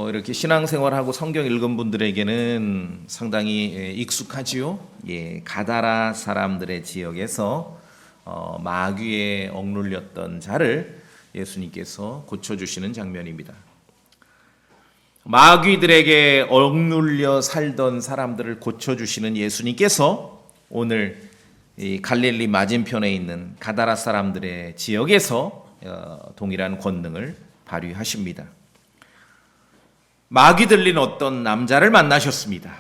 이렇게 신앙생활하고 성경 읽은 분들에게는 상당히 익숙하지요. 가다라 사람들의 지역에서 마귀에 억눌렸던 자를 예수님께서 고쳐주시는 장면입니다. 마귀들에게 억눌려 살던 사람들을 고쳐주시는 예수님께서 오늘 이 갈릴리 맞은편에 있는 가다라 사람들의 지역에서 동일한 권능을 발휘하십니다. 마귀 들린 어떤 남자를 만나셨습니다.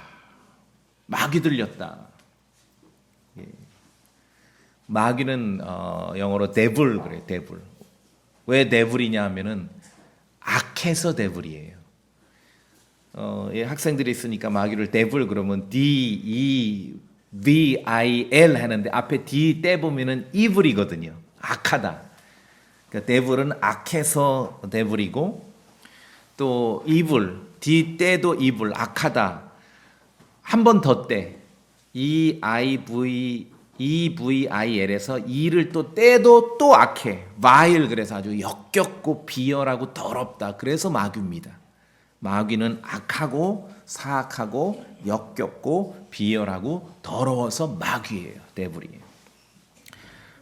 마귀 들렸다. 마귀는 영어로 devil 그래요. devil. 왜 devil이냐 하면은 악해서 devil이에요. 학생들이 있으니까 마귀를 devil 그러면 D-E-V-I-L 하는데 앞에 D 떼보면은 evil이거든요. 악하다. 그러니까 devil은 악해서 devil이고 또 evil, D 떼도 evil, 악하다. 한 번 더 떼. EVIL에서 E를 또 떼도 또 악해. vile 그래서 아주 역겹고 비열하고 더럽다. 그래서 마귀입니다. 마귀는 악하고 사악하고 역겹고 비열하고 더러워서 마귀예요. 데블이에요.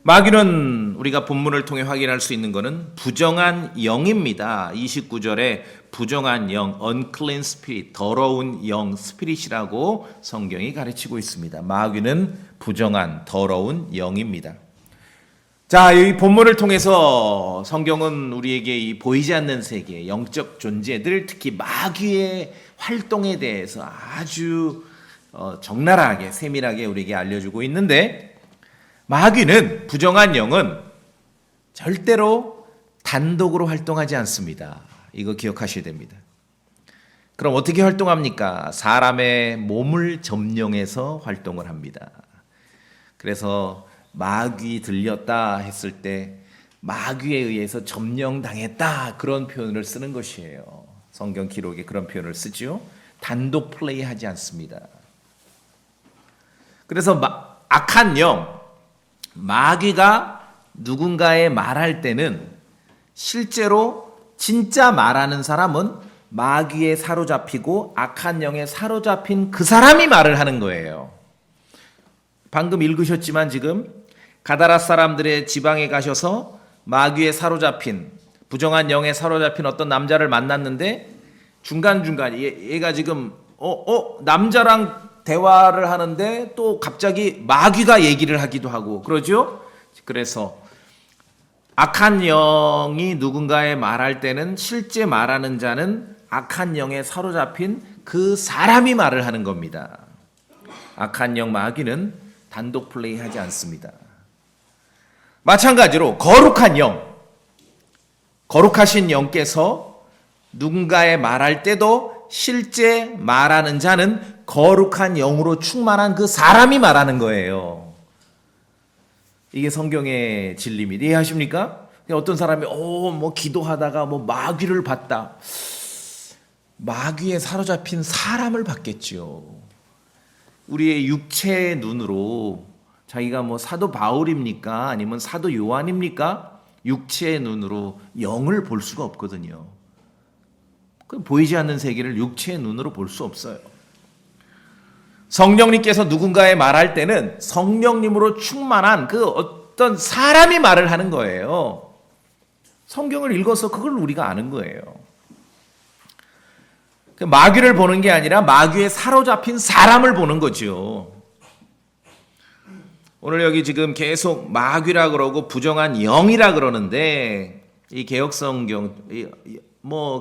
마귀는 우리가 본문을 통해 확인할 수 있는 것은 부정한 영입니다. 29절에 부정한 영, unclean spirit, 더러운 영, 스피릿이라고 성경이 가르치고 있습니다. 마귀는 부정한 더러운 영입니다. 자, 이 본문을 통해서 성경은 우리에게 이 보이지 않는 세계, 영적 존재들, 특히 마귀의 활동에 대해서 아주 적나라하게, 세밀하게 우리에게 알려주고 있는데, 마귀는, 부정한 영은 절대로 단독으로 활동하지 않습니다. 이거 기억하셔야 됩니다. 그럼 어떻게 활동합니까? 사람의 몸을 점령해서 활동을 합니다. 그래서 마귀 들렸다 했을 때 마귀에 의해서 점령당했다 그런 표현을 쓰는 것이에요. 성경 기록에 그런 표현을 쓰죠. 단독 플레이하지 않습니다. 그래서 악한 영, 마귀가 누군가에 말할 때는 실제로 진짜 말하는 사람은 마귀에 사로잡히고 악한 영에 사로잡힌 그 사람이 말을 하는 거예요. 방금 읽으셨지만 지금 가다라 사람들의 지방에 가셔서 마귀에 사로잡힌 부정한 영에 사로잡힌 어떤 남자를 만났는데 중간중간 얘가 지금 남자랑 대화를 하는데 또 갑자기 마귀가 얘기를 하기도 하고 그러죠. 그래서 악한 영이 누군가에 말할 때는 실제 말하는 자는 악한 영에 사로잡힌 그 사람이 말을 하는 겁니다. 악한 영 마귀는 단독 플레이하지 않습니다. 마찬가지로 거룩한 영, 거룩하신 영께서 누군가에 말할 때도 실제 말하는 자는 거룩한 영으로 충만한 그 사람이 말하는 거예요. 이게 성경의 진리입니다. 이해하십니까? 어떤 사람이 기도하다가 마귀를 봤다. 마귀에 사로잡힌 사람을 봤겠죠. 우리의 육체의 눈으로 자기가 사도 바울입니까? 아니면 사도 요한입니까? 육체의 눈으로 영을 볼 수가 없거든요. 보이지 않는 세계를 육체의 눈으로 볼 수 없어요. 성령님께서 누군가에 말할 때는 성령님으로 충만한 그 어떤 사람이 말을 하는 거예요. 성경을 읽어서 그걸 우리가 아는 거예요. 마귀를 보는 게 아니라 마귀에 사로잡힌 사람을 보는 거죠. 오늘 여기 지금 계속 마귀라 그러고 부정한 영이라 그러는데 이 개역성경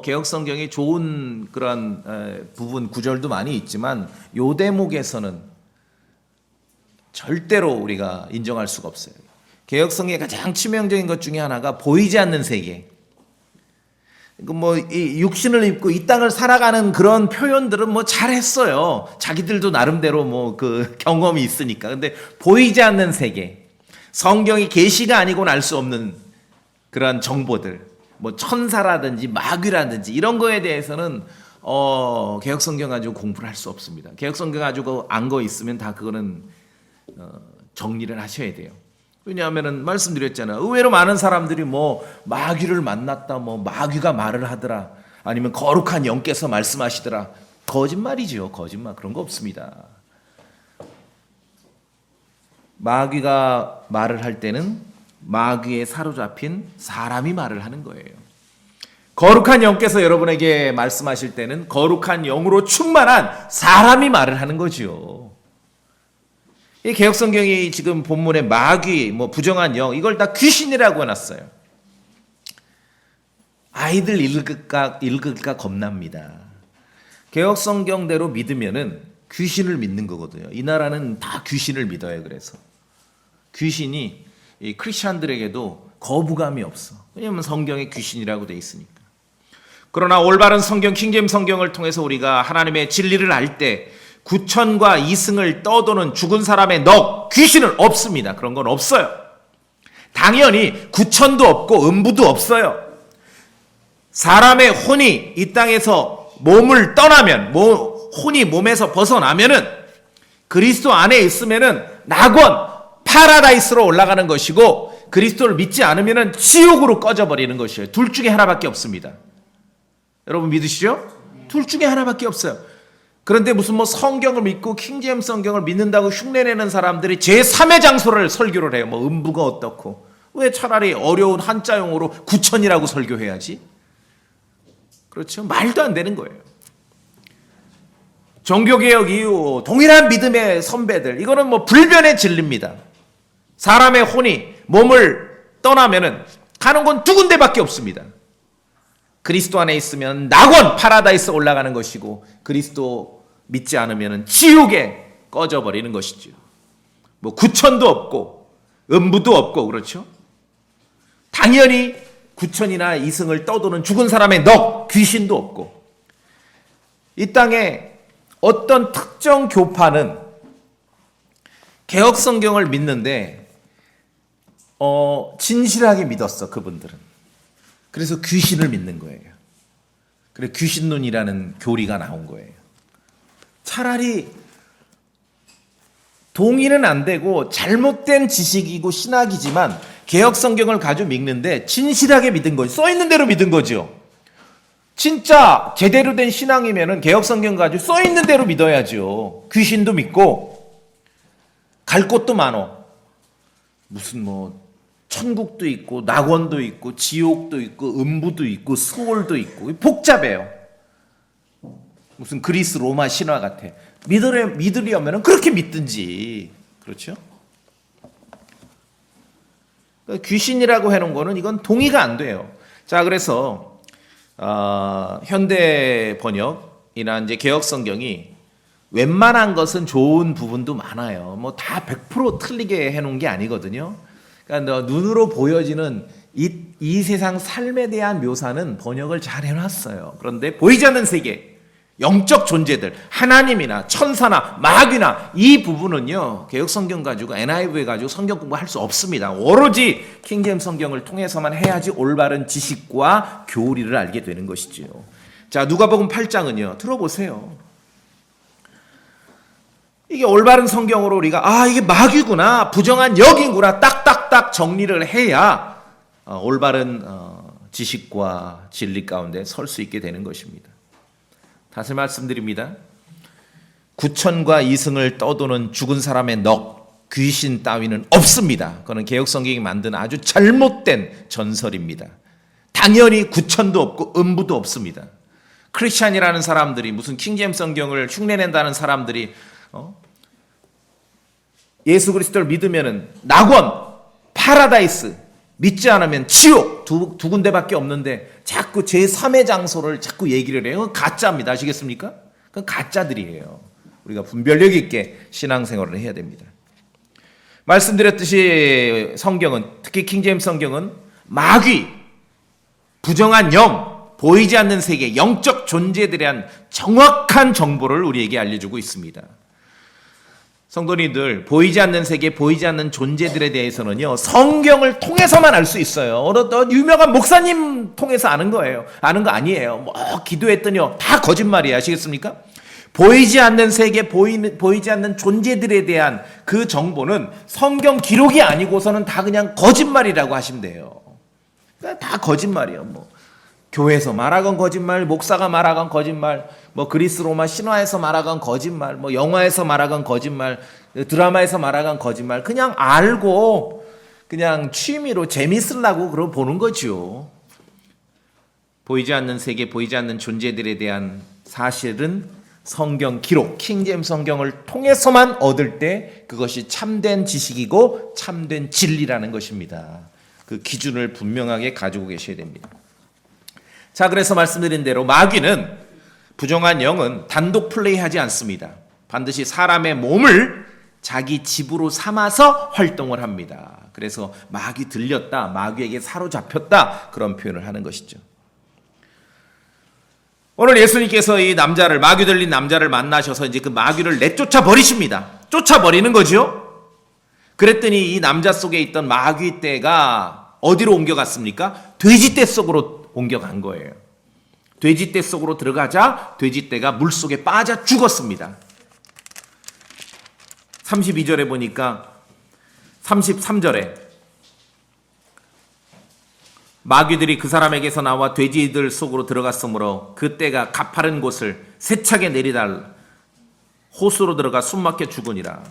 개역성경이 좋은 그런 부분 구절도 많이 있지만 요 대목에서는 절대로 우리가 인정할 수가 없어요. 개역성경의 가장 치명적인 것 중에 하나가 보이지 않는 세계. 이 육신을 입고 이 땅을 살아가는 그런 표현들은 잘했어요. 자기들도 나름대로 그 경험이 있으니까. 근데 보이지 않는 세계, 성경이 계시가 아니고는 알 수 없는 그런 정보들, 천사라든지 마귀라든지 이런 거에 대해서는 개역성경 가지고 공부를 할 수 없습니다. 개역성경 가지고 안 거 있으면 다 그거는 정리를 하셔야 돼요. 왜냐하면은 말씀드렸잖아요. 의외로 많은 사람들이 마귀를 만났다, 마귀가 말을 하더라. 아니면 거룩한 영께서 말씀하시더라. 거짓말이죠. 거짓말. 그런 거 없습니다. 마귀가 말을 할 때는 마귀에 사로잡힌 사람이 말을 하는 거예요. 거룩한 영께서 여러분에게 말씀하실 때는 거룩한 영으로 충만한 사람이 말을 하는 거죠. 이 개역성경이 지금 본문에 마귀, 부정한 영, 이걸 다 귀신이라고 해놨어요. 아이들 읽을까 겁납니다. 개역성경대로 믿으면은 귀신을 믿는 거거든요. 이 나라는 다 귀신을 믿어요. 그래서 귀신이 이 크리스찬들에게도 거부감이 없어. 왜냐하면 성경에 귀신이라고 돼 있으니까. 그러나 올바른 성경, 킹제임스 성경을 통해서 우리가 하나님의 진리를 알 때 구천과 이승을 떠도는 죽은 사람의 넋, 귀신은 없습니다. 그런 건 없어요. 당연히 구천도 없고 음부도 없어요. 사람의 혼이 이 땅에서 몸을 떠나면, 혼이 몸에서 벗어나면은 그리스도 안에 있으면은 낙원, 파라다이스로 올라가는 것이고, 그리스도를 믿지 않으면은 지옥으로 꺼져버리는 것이에요. 둘 중에 하나밖에 없습니다. 여러분 믿으시죠? 둘 중에 하나밖에 없어요. 그런데 무슨 성경을 믿고 킹제임스 성경을 믿는다고 흉내내는 사람들이 제3의 장소를 설교를 해요. 음부가 어떻고. 왜 차라리 어려운 한자용어로 구천이라고 설교해야지? 그렇죠? 말도 안 되는 거예요. 종교개혁 이후 동일한 믿음의 선배들, 이거는 불변의 진리입니다. 사람의 혼이 몸을 떠나면은 가는 건 두 군데밖에 없습니다. 그리스도 안에 있으면 낙원, 파라다이스 올라가는 것이고, 그리스도 믿지 않으면 지옥에 꺼져버리는 것이죠. 구천도 없고 음부도 없고, 그렇죠? 당연히 구천이나 이승을 떠도는 죽은 사람의 넋, 귀신도 없고. 이 땅에 어떤 특정 교파는 개역성경을 믿는데 진실하게 믿었어. 그분들은. 그래서 귀신을 믿는 거예요. 그래서 귀신론이라는 교리가 나온 거예요. 차라리 동의는 안 되고 잘못된 지식이고 신학이지만 개역성경을 가지고 믿는데 진실하게 믿은 거죠. 써 있는 대로 믿은 거죠. 진짜 제대로 된 신앙이면은 개역성경 가지고 써 있는 대로 믿어야죠. 귀신도 믿고 갈 곳도 많어. 무슨 천국도 있고 낙원도 있고 지옥도 있고 음부도 있고 스월도 있고 복잡해요. 무슨 그리스 로마 신화 같아. 믿으려면 그렇게 믿든지. 그렇죠? 귀신이라고 해놓은 거는 이건 동의가 안 돼요. 자, 그래서 현대 번역이나 이제 개역 성경이 웬만한 것은 좋은 부분도 많아요. 다 100% 틀리게 해놓은 게 아니거든요. 그러니까 눈으로 보여지는 이 세상 삶에 대한 묘사는 번역을 잘 해놨어요. 그런데 보이지 않는 세계, 영적 존재들, 하나님이나 천사나 마귀나 이 부분은요, 개역성경 가지고 NIV 가지고 성경 공부할 수 없습니다. 오로지 킹제임스 성경을 통해서만 해야지 올바른 지식과 교리를 알게 되는 것이죠. 자, 누가복음 8장은요, 들어보세요. 이게 올바른 성경으로 우리가 이게 마귀구나, 부정한 영이구나 딱딱딱 정리를 해야 올바른 지식과 진리 가운데 설 수 있게 되는 것입니다. 다시 말씀드립니다. 구천과 이승을 떠도는 죽은 사람의 넋, 귀신 따위는 없습니다. 그거는 개역성경이 만든 아주 잘못된 전설입니다. 당연히 구천도 없고 음부도 없습니다. 크리스찬이라는 사람들이, 무슨 킹제임스 성경을 흉내낸다는 사람들이 예수 그리스도를 믿으면은 낙원, 파라다이스, 믿지 않으면 지옥, 두 군데밖에 없는데 자꾸 제3의 장소를 자꾸 얘기를 해요. 그건 가짜입니다. 아시겠습니까? 그건 가짜들이에요. 우리가 분별력 있게 신앙생활을 해야 됩니다. 말씀드렸듯이 성경은, 특히 킹제임스 성경은 마귀, 부정한 영, 보이지 않는 세계, 영적 존재들에 대한 정확한 정보를 우리에게 알려주고 있습니다. 성도님들, 보이지 않는 세계, 보이지 않는 존재들에 대해서는요, 성경을 통해서만 알 수 있어요. 어떤 유명한 목사님 통해서 아는 거예요. 아는 거 아니에요. 기도했더니요, 다 거짓말이에요. 아시겠습니까? 보이지 않는 세계, 보이지 않는 존재들에 대한 그 정보는 성경 기록이 아니고서는 다 그냥 거짓말이라고 하시면 돼요. 그러니까 다 거짓말이에요. 교회에서 말하건 거짓말, 목사가 말하건 거짓말, 뭐 그리스 로마 신화에서 말하건 거짓말, 뭐 영화에서 말하건 거짓말, 드라마에서 말하건 거짓말, 그냥 알고 그냥 취미로 재밌으려고 그러 보는 거죠. 보이지 않는 세계, 보이지 않는 존재들에 대한 사실은 성경 기록, 킹제임스 성경을 통해서만 얻을 때 그것이 참된 지식이고 참된 진리라는 것입니다. 그 기준을 분명하게 가지고 계셔야 됩니다. 자, 그래서 말씀드린 대로 마귀는, 부정한 영은 단독 플레이하지 않습니다. 반드시 사람의 몸을 자기 집으로 삼아서 활동을 합니다. 그래서 마귀 들렸다, 마귀에게 사로잡혔다, 그런 표현을 하는 것이죠. 오늘 예수님께서 이 남자를, 마귀 들린 남자를 만나셔서 이제 그 마귀를 내쫓아 버리십니다. 쫓아 버리는 거죠. 그랬더니 이 남자 속에 있던 마귀 떼가 어디로 옮겨갔습니까? 돼지떼 속으로 옮겨간 거예요. 돼지떼 속으로 들어가자 돼지떼가 물속에 빠져 죽었습니다. 32절에 보니까 33절에 마귀들이 그 사람에게서 나와 돼지들 속으로 들어갔으므로 그 떼가 가파른 곳을 세차게 내리달 호수로 들어가 숨막혀 죽으니라.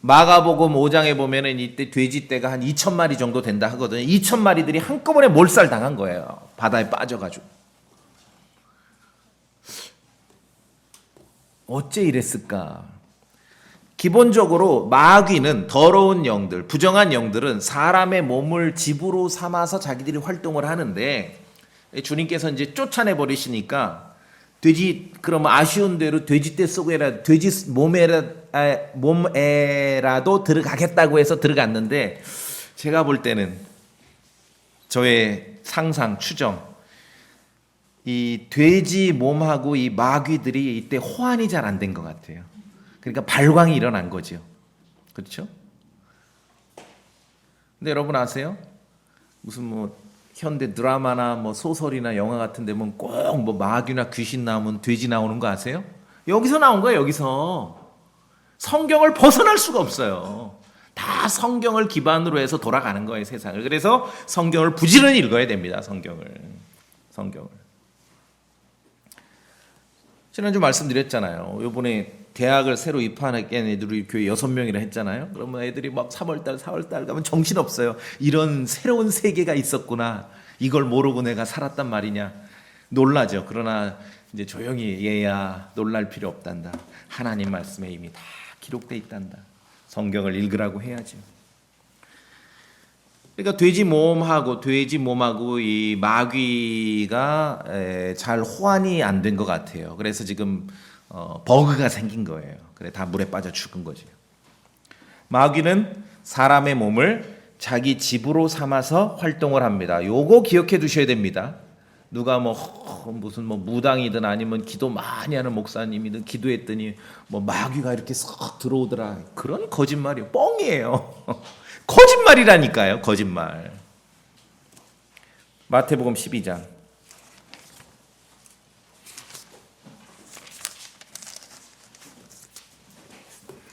마가복음 5장에 보면은 이때 돼지떼가 한 2,000마리 정도 된다 하거든요. 2,000마리들이 한꺼번에 몰살당한 거예요. 바다에 빠져가지고. 어째 이랬을까? 기본적으로 마귀는, 더러운 영들, 부정한 영들은 사람의 몸을 집으로 삼아서 자기들이 활동을 하는데, 주님께서 이제 쫓아내 버리시니까 그러면 아쉬운 대로 돼지떼 속에라, 돼지 몸에라도 들어가겠다고 해서 들어갔는데, 제가 볼 때는 저의 상상, 추정, 이 돼지 몸하고 이 마귀들이 이때 호환이 잘 안 된 것 같아요. 그러니까 발광이 일어난 거죠. 그렇죠? 근데 여러분 아세요? 무슨 뭐 현대 드라마나 뭐 소설이나 영화 같은 데 보면 꼭 뭐 마귀나 귀신 나오면 돼지 나오는 거 아세요? 여기서 나온 거예요, 여기서. 성경을 벗어날 수가 없어요. 다 성경을 기반으로 해서 돌아가는 거예요, 세상을. 그래서 성경을 부지런히 읽어야 됩니다, 성경을. 지난주 말씀드렸잖아요. 이번에 대학을 새로 입학한 애들이 교회 6명이라 했잖아요. 그러면 애들이 막 3월달, 4월달 가면 정신없어요. 이런 새로운 세계가 있었구나. 이걸 모르고 내가 살았단 말이냐. 놀라죠. 그러나 이제 조용히 얘야 놀랄 필요 없단다. 하나님 말씀에 이미 다 기록돼 있단다. 성경을 읽으라고 해야죠. 그러니까 돼지 몸하고 이 마귀가 잘 호환이 안 된 것 같아요. 그래서 지금 버그가 생긴 거예요. 그래 다 물에 빠져 죽은 거죠. 마귀는 사람의 몸을 자기 집으로 삼아서 활동을 합니다. 요거 기억해 두셔야 됩니다. 누가 무슨 무당이든 아니면 기도 많이 하는 목사님이든 기도했더니 마귀가 이렇게 썩 들어오더라. 그런 거짓말이에요. 뻥이에요. 거짓말이라니까요. 거짓말. 마태복음 12장.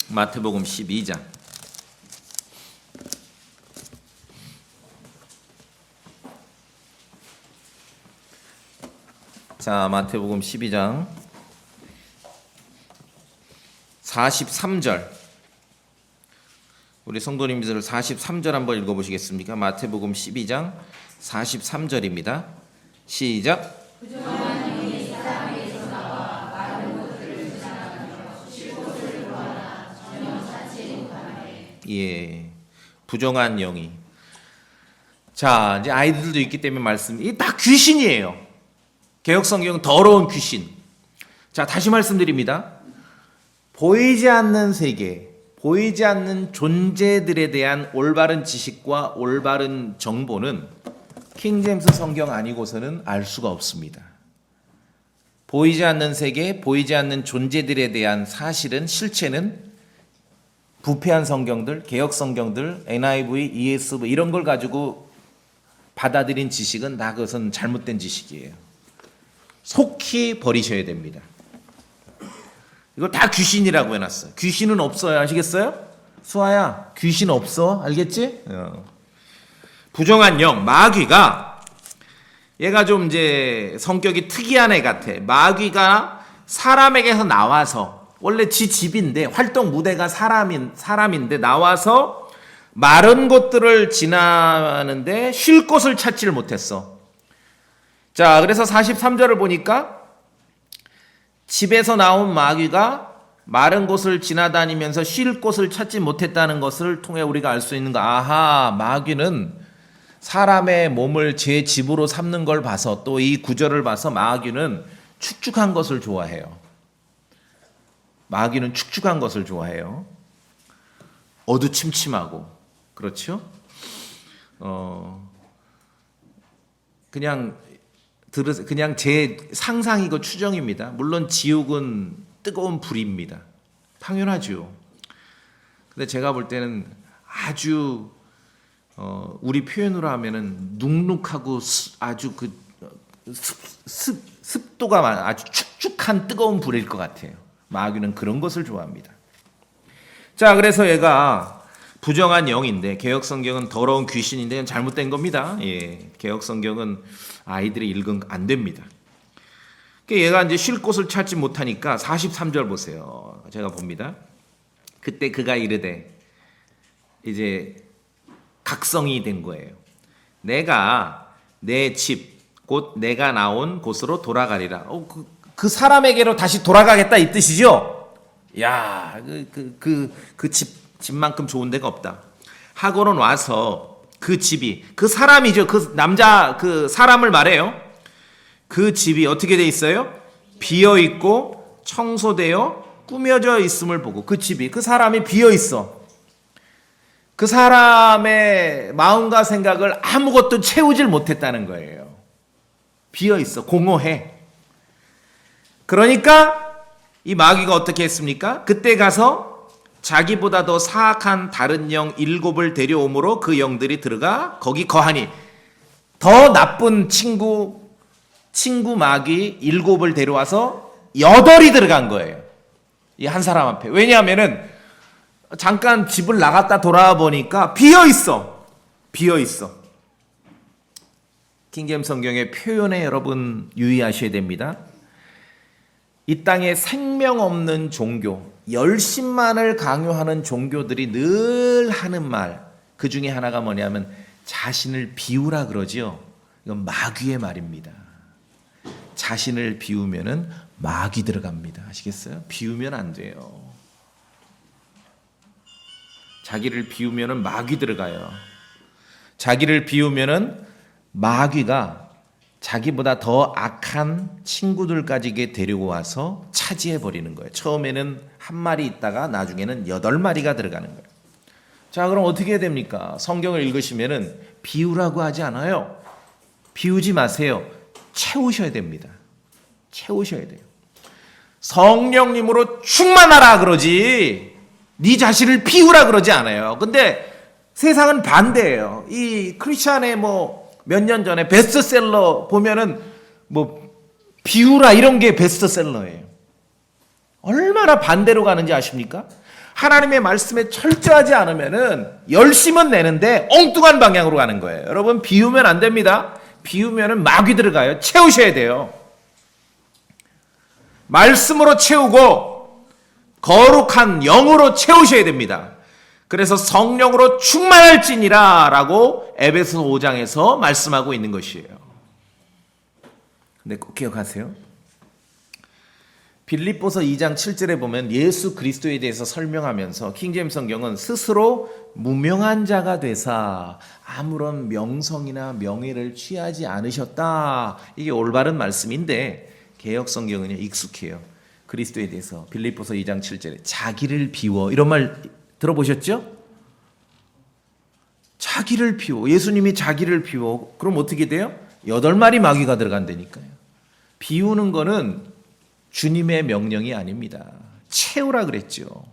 마태복음 12장. 자, 마태복음 12장 43절. 우리 성도님들 43절 한번 읽어보시겠습니까? 마태복음 12장 43절입니다. 시작. 예, 부정한 영이. 자, 이제 아이들도 있기 때문에 이게 다 귀신이에요. 개역성경은 더러운 귀신. 자, 다시 말씀드립니다. 보이지 않는 세계, 보이지 않는 존재들에 대한 올바른 지식과 올바른 정보는 킹제임스 성경 아니고서는 알 수가 없습니다. 보이지 않는 세계, 보이지 않는 존재들에 대한 사실은, 실체는 부패한 성경들, 개역 성경들, NIV, ESV 이런 걸 가지고 받아들인 지식은 다 그것은 잘못된 지식이에요. 속히 버리셔야 됩니다. 이거 다 귀신이라고 해놨어요. 귀신은 없어요. 아시겠어요? 수아야, 귀신 없어. 알겠지? 부정한 영, 마귀가 얘가 좀 이제 성격이 특이한 애 같아. 마귀가 사람에게서 나와서, 원래 지 집인데 활동 무대가 사람인데 나와서 마른 곳들을 지나는데 쉴 곳을 찾지를 못했어. 자, 그래서 43절을 보니까 집에서 나온 마귀가 마른 곳을 지나다니면서 쉴 곳을 찾지 못했다는 것을 통해 우리가 알 수 있는 거. 아하, 마귀는 사람의 몸을 제 집으로 삼는 걸 봐서, 또 이 구절을 봐서 마귀는 축축한 것을 좋아해요. 마귀는 축축한 것을 좋아해요. 어두침침하고. 그렇죠? 그냥 제 상상이고 추정입니다. 물론 지옥은 뜨거운 불입니다. 당연하죠. 근데 제가 볼 때는 아주 우리 표현으로 하면은 눅눅하고 아주 그 습도가 아주 축축한 뜨거운 불일 것 같아요. 마귀는 그런 것을 좋아합니다. 자, 그래서 얘가 부정한 영인데, 개역성경은 더러운 귀신인데 잘못된 겁니다. 예, 개역성경은 아이들이 읽으면 안 됩니다. 얘가 이제 쉴 곳을 찾지 못하니까 43절 보세요. 제가 봅니다. 그때 그가 이르되, 이제 각성이 된 거예요. 내가 내 집, 곧 내가 나온 곳으로 돌아가리라. 그 사람에게로 다시 돌아가겠다 이 뜻이죠? 야, 집만큼 좋은 데가 없다. 하고는 와서 그 집이, 그 사람이죠. 그 남자, 그 사람을 말해요. 그 집이 어떻게 돼 있어요? 비어 있고 청소되어 꾸며져 있음을 보고, 그 집이, 그 사람이 비어 있어. 그 사람의 마음과 생각을 아무것도 채우질 못했다는 거예요. 비어 있어. 공허해. 그러니까 이 마귀가 어떻게 했습니까? 그때 가서 자기보다 더 사악한 다른 영 7을 데려오므로 그 영들이 들어가 거기 거하니, 더 나쁜 친구 마귀 7을 데려와서 8이 들어간 거예요. 이 한 사람 앞에. 왜냐하면은 잠깐 집을 나갔다 돌아와 보니까 비어 있어. 킹제임 성경의 표현에 여러분 유의하셔야 됩니다. 이 땅에 생명 없는 종교, 열심만을 강요하는 종교들이 늘 하는 말, 그 중에 하나가 뭐냐면 자신을 비우라 그러지요. 이건 마귀의 말입니다. 자신을 비우면은 마귀 들어갑니다. 아시겠어요? 비우면 안 돼요. 자기를 비우면은 마귀 들어가요. 자기를 비우면은 마귀가 자기보다 더 악한 친구들까지 데리고 와서 차지해 버리는 거예요. 처음에는 한 마리 있다가 나중에는 8마리가 들어가는 거예요. 자, 그럼 어떻게 해야 됩니까? 성경을 읽으시면은 비우라고 하지 않아요. 비우지 마세요. 채우셔야 됩니다. 채우셔야 돼요. 성령님으로 충만하라 그러지, 네 자신을 비우라 그러지 않아요. 근데 세상은 반대예요. 이 크리스찬의 몇 년 전에 베스트셀러 보면은 비우라 이런 게 베스트셀러예요. 얼마나 반대로 가는지 아십니까? 하나님의 말씀에 철저하지 않으면은 열심은 내는데 엉뚱한 방향으로 가는 거예요. 여러분, 비우면 안 됩니다. 비우면은 마귀 들어가요. 채우셔야 돼요. 말씀으로 채우고 거룩한 영으로 채우셔야 됩니다. 그래서 성령으로 충만할지니라 라고 에베소 5장에서 말씀하고 있는 것이에요. 근데 꼭 기억하세요. 빌립보서 2장 7절에 보면 예수 그리스도에 대해서 설명하면서 킹제임 성경은 스스로 무명한 자가 되사 아무런 명성이나 명예를 취하지 않으셨다. 이게 올바른 말씀인데 개역 성경은요 익숙해요. 그리스도에 대해서 빌립보서 2장 7절에 자기를 비워, 이런 말 들어보셨죠? 자기를 비워. 예수님이 자기를 비워. 그럼 어떻게 돼요? 8마리 마귀가 들어간다니까요. 비우는 거는 주님의 명령이 아닙니다. 채우라 그랬죠.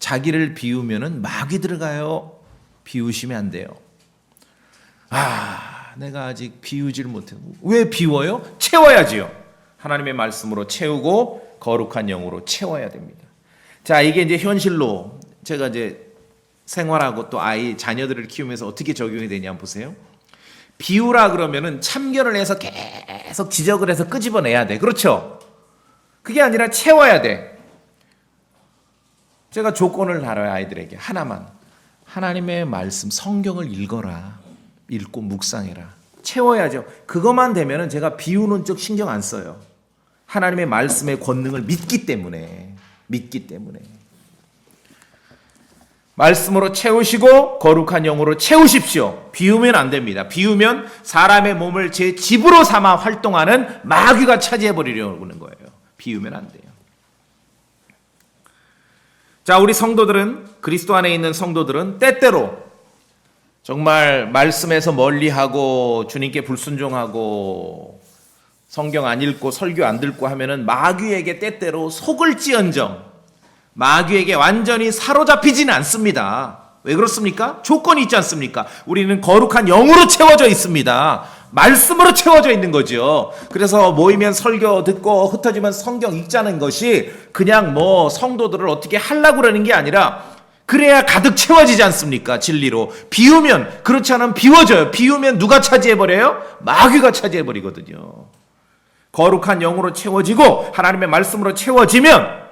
자기를 비우면은 마귀 들어가요. 비우시면 안 돼요. 내가 아직 비우질 못해. 왜 비워요? 채워야지요. 하나님의 말씀으로 채우고 거룩한 영으로 채워야 됩니다. 자, 이게 이제 현실로 제가 이제 생활하고 또 자녀들을 키우면서 어떻게 적용이 되냐 한번 보세요. 비우라 그러면은 참견을 해서 계속 지적을 해서 끄집어내야 돼. 그렇죠? 그게 아니라 채워야 돼. 제가 조건을 달아요, 아이들에게. 하나만. 하나님의 말씀, 성경을 읽어라. 읽고 묵상해라. 채워야죠. 그것만 되면은 제가 비우는 쪽 신경 안 써요. 하나님의 말씀의 권능을 믿기 때문에. 말씀으로 채우시고 거룩한 영으로 채우십시오. 비우면 안 됩니다. 비우면 사람의 몸을 제 집으로 삼아 활동하는 마귀가 차지해버리려고 하는 거예요. 비우면 안 돼요. 자, 우리 성도들은, 그리스도 안에 있는 성도들은 때때로 정말 말씀에서 멀리하고 주님께 불순종하고 성경 안 읽고 설교 안 듣고 하면은 마귀에게 때때로 속을지언정 마귀에게 완전히 사로잡히지는 않습니다. 왜 그렇습니까? 조건이 있지 않습니까? 우리는 거룩한 영으로 채워져 있습니다. 말씀으로 채워져 있는 거죠. 그래서 모이면 설교 듣고 흩어지면 성경 읽자는 것이 그냥 뭐 성도들을 어떻게 하려고 그러는 게 아니라 그래야 가득 채워지지 않습니까? 진리로. 비우면, 그렇지 않으면 비워져요. 비우면 누가 차지해버려요? 마귀가 차지해버리거든요. 거룩한 영으로 채워지고 하나님의 말씀으로 채워지면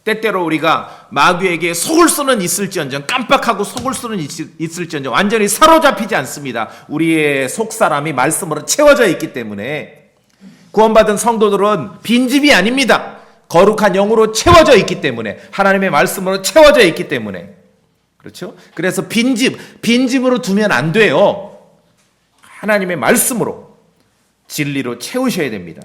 때때로 우리가 마귀에게 속을 수는 있을지언정, 깜빡하고 속을 수는 있을지언정 완전히 사로잡히지 않습니다. 우리의 속사람이 말씀으로 채워져 있기 때문에. 구원받은 성도들은 빈집이 아닙니다. 거룩한 영으로 채워져 있기 때문에, 하나님의 말씀으로 채워져 있기 때문에. 그렇죠? 그래서 빈집으로 두면 안 돼요. 하나님의 말씀으로, 진리로 채우셔야 됩니다.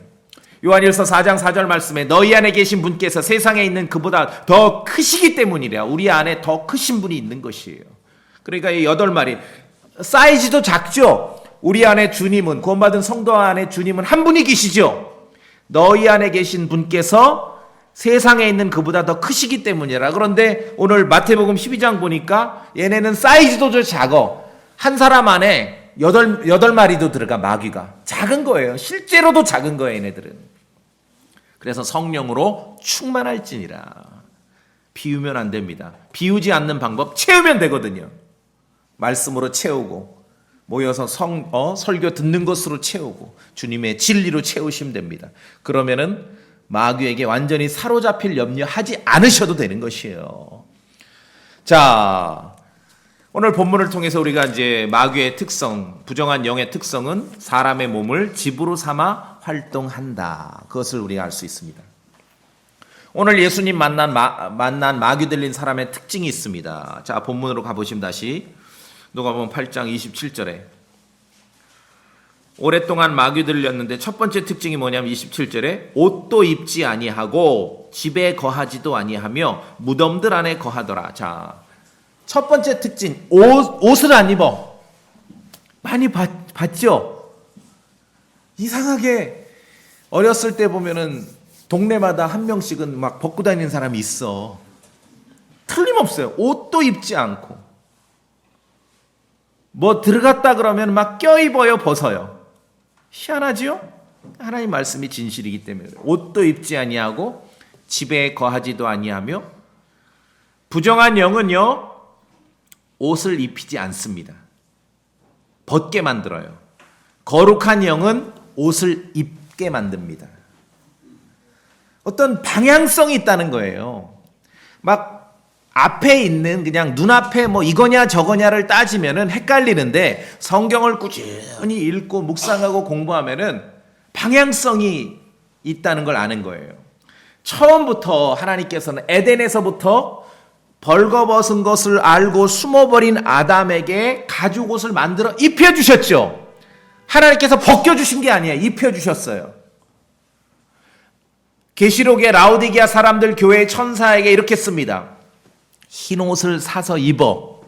요한일서 4장 4절 말씀에 너희 안에 계신 분께서 세상에 있는 그보다 더 크시기 때문이라. 우리 안에 더 크신 분이 있는 것이에요. 그러니까 이 8마리 사이즈도 작죠. 우리 안에 주님은, 구원받은 성도 안에 주님은 한 분이 계시죠. 너희 안에 계신 분께서 세상에 있는 그보다 더 크시기 때문이라. 그런데 오늘 마태복음 12장 보니까 얘네는 사이즈도 좀 작어. 한 사람 안에 8마리도 들어가. 마귀가 작은 거예요. 실제로도 작은 거예요, 얘네들은. 그래서 성령으로 충만할지니라. 비우면 안 됩니다. 비우지 않는 방법 채우면 되거든요. 말씀으로 채우고, 모여서 설교 듣는 것으로 채우고, 주님의 진리로 채우시면 됩니다. 그러면은 마귀에게 완전히 사로잡힐 염려하지 않으셔도 되는 것이에요. 자, 오늘 본문을 통해서 우리가 이제 마귀의 특성, 부정한 영의 특성은 사람의 몸을 집으로 삼아 활동한다. 그것을 우리가 알 수 있습니다. 오늘 예수님 만난 마귀 들린 사람의 특징이 있습니다. 자, 본문으로 가보시면 다시 누가복음 8장 27절에 오랫동안 마귀 들렸는데 첫 번째 특징이 뭐냐면 27절에 옷도 입지 아니하고 집에 거하지도 아니하며 무덤들 안에 거하더라. 자, 첫 번째 특징, 옷을 안 입어. 많이 봤죠? 이상하게 어렸을 때 보면은 동네마다 한 명씩은 막 벗고 다니는 사람이 있어. 틀림없어요. 옷도 입지 않고. 뭐 들어갔다 그러면 막 껴입어요, 벗어요. 희한하지요? 하나님 말씀이 진실이기 때문에. 옷도 입지 아니하고 집에 거하지도 아니하며. 부정한 영은요, 옷을 입히지 않습니다. 벗게 만들어요. 거룩한 영은 옷을 입게 만듭니다. 어떤 방향성이 있다는 거예요. 막 앞에 있는 그냥 눈앞에 뭐 이거냐 저거냐를 따지면은 헷갈리는데 성경을 꾸준히 읽고 묵상하고 공부하면은 방향성이 있다는 걸 아는 거예요. 처음부터 하나님께서는 에덴에서부터 벌거벗은 것을 알고 숨어버린 아담에게 가죽옷을 만들어 입혀주셨죠. 하나님께서 벗겨주신 게 아니에요. 입혀주셨어요. 계시록의 라오디게아 사람들 교회의 천사에게 이렇게 씁니다. 흰 옷을 사서 입어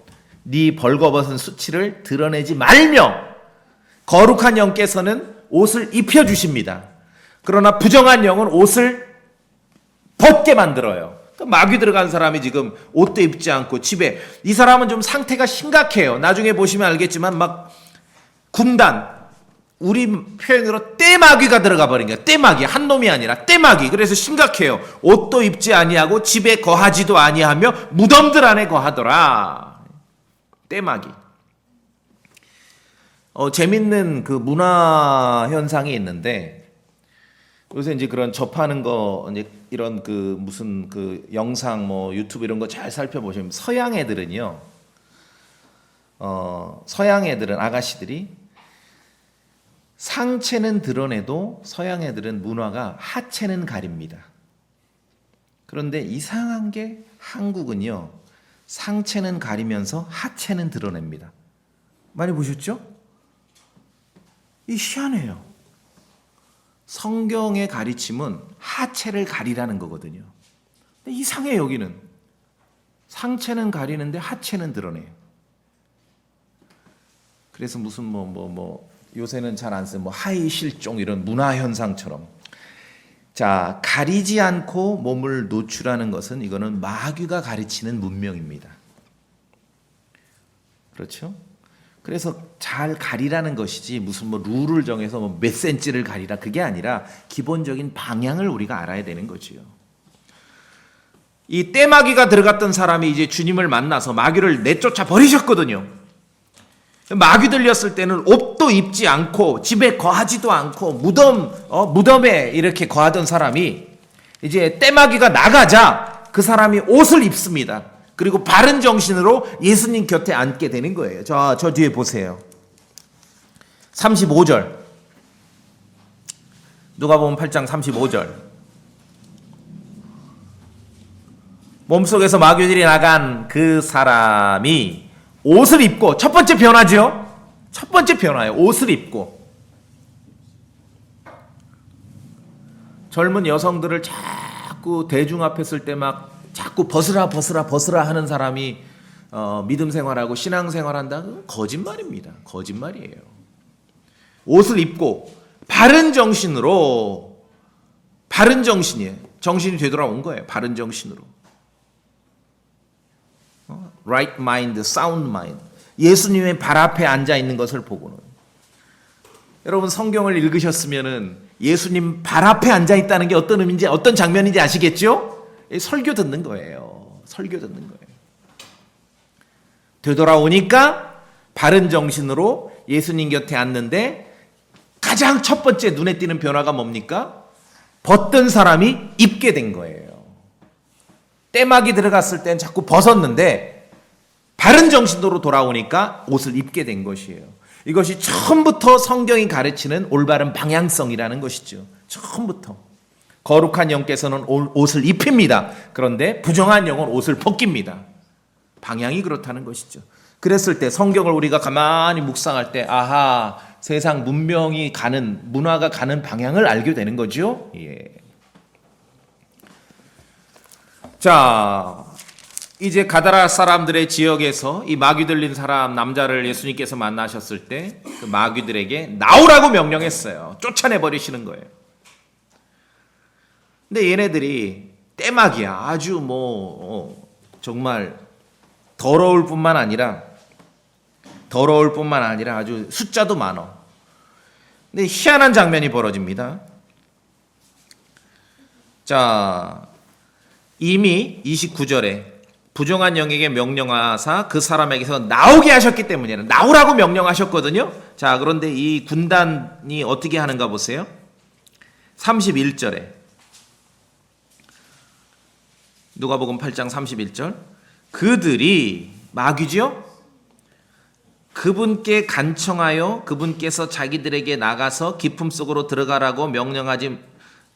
네 벌거벗은 수치를 드러내지 말며. 거룩한 영께서는 옷을 입혀주십니다. 그러나 부정한 영은 옷을 벗게 만들어요. 마귀 들어간 사람이 지금 옷도 입지 않고 집에, 이 사람은 좀 상태가 심각해요. 나중에 보시면 알겠지만 막 군단, 우리 표현으로 떼마귀가 들어가 버린 거야. 떼마귀, 한 놈이 아니라 떼마귀. 그래서 심각해요. 옷도 입지 아니하고 집에 거하지도 아니하며 무덤들 안에 거하더라. 떼마귀. 재밌는 그 문화 현상이 있는데, 요새 이제 그런 접하는 거, 이제 이런 그 무슨 그 영상 뭐 유튜브 이런 거 잘 살펴보시면 서양 애들은요, 서양 애들은 아가씨들이 상체는 드러내도 서양 애들은 문화가 하체는 가립니다. 그런데 이상한 게 한국은요, 상체는 가리면서 하체는 드러냅니다. 많이 보셨죠? 이 희한해요. 성경의 가르침은 하체를 가리라는 거거든요. 근데 이상해 여기는. 상체는 가리는데 하체는 드러내요. 그래서 무슨 요새는 잘 안 쓰는 하이 실종 이런 문화 현상처럼. 자, 가리지 않고 몸을 노출하는 것은 이거는 마귀가 가르치는 문명입니다. 그렇죠? 그래서 잘 가리라는 것이지 무슨 룰을 정해서 몇 센치를 가리라 그게 아니라 기본적인 방향을 우리가 알아야 되는 거지요. 이 떼마귀가 들어갔던 사람이 이제 주님을 만나서 마귀를 내쫓아 버리셨거든요. 마귀 들렸을 때는 옷도 입지 않고 집에 거하지도 않고 무덤에 이렇게 거하던 사람이 이제 떼마귀가 나가자 그 사람이 옷을 입습니다. 그리고 바른 정신으로 예수님 곁에 앉게 되는 거예요. 저 뒤에 보세요. 35절. 누가복음 8장 35절. 몸속에서 마귀들이 나간 그 사람이 옷을 입고, 첫 번째 변화죠. 첫 번째 변화예요. 옷을 입고. 젊은 여성들을 자꾸 대중 앞에 쓸 때 막 자꾸 벗으라 하는 사람이 믿음 생활하고 신앙 생활한다? 거짓말입니다. 거짓말이에요. 옷을 입고 바른 정신으로, 바른 정신이에요. 정신이 되돌아온 거예요. 바른 정신으로. Right mind, sound mind. 예수님의 발 앞에 앉아 있는 것을 보고는. 여러분 성경을 읽으셨으면은 예수님 발 앞에 앉아 있다는 게 어떤 의미인지, 어떤 장면인지 아시겠죠? 설교 듣는 거예요. 설교 듣는 거예요. 되돌아오니까 바른 정신으로 예수님 곁에 앉는데 가장 첫 번째 눈에 띄는 변화가 뭡니까? 벗던 사람이 입게 된 거예요. 떼막이 들어갔을 땐 자꾸 벗었는데 바른 정신으로 돌아오니까 옷을 입게 된 것이에요. 이것이 처음부터 성경이 가르치는 올바른 방향성이라는 것이죠. 처음부터. 거룩한 영께서는 옷을 입힙니다. 그런데 부정한 영은 옷을 벗깁니다. 방향이 그렇다는 것이죠. 그랬을 때 성경을 우리가 가만히 묵상할 때 아하, 세상 문명이 가는, 문화가 가는 방향을 알게 되는 거죠. 예. 자, 이제 가다라 사람들의 지역에서 이 마귀 들린 사람 남자를 예수님께서 만나셨을 때 그 마귀들에게 나오라고 명령했어요. 쫓아내 버리시는 거예요. 근데 얘네들이 떼마귀야. 아주 정말 더러울 뿐만 아니라 아주 숫자도 많어. 근데 희한한 장면이 벌어집니다. 자, 이미 29절에 부정한 영에게 명령하사 그 사람에게서 나오게 하셨기 때문이에요. 나오라고 명령하셨거든요. 자, 그런데 이 군단이 어떻게 하는가 보세요. 31절에 누가복음 8장 31절. 그들이 마귀죠? 그분께 간청하여 그분께서 자기들에게 나가서 기품 속으로 들어가라고 명령하지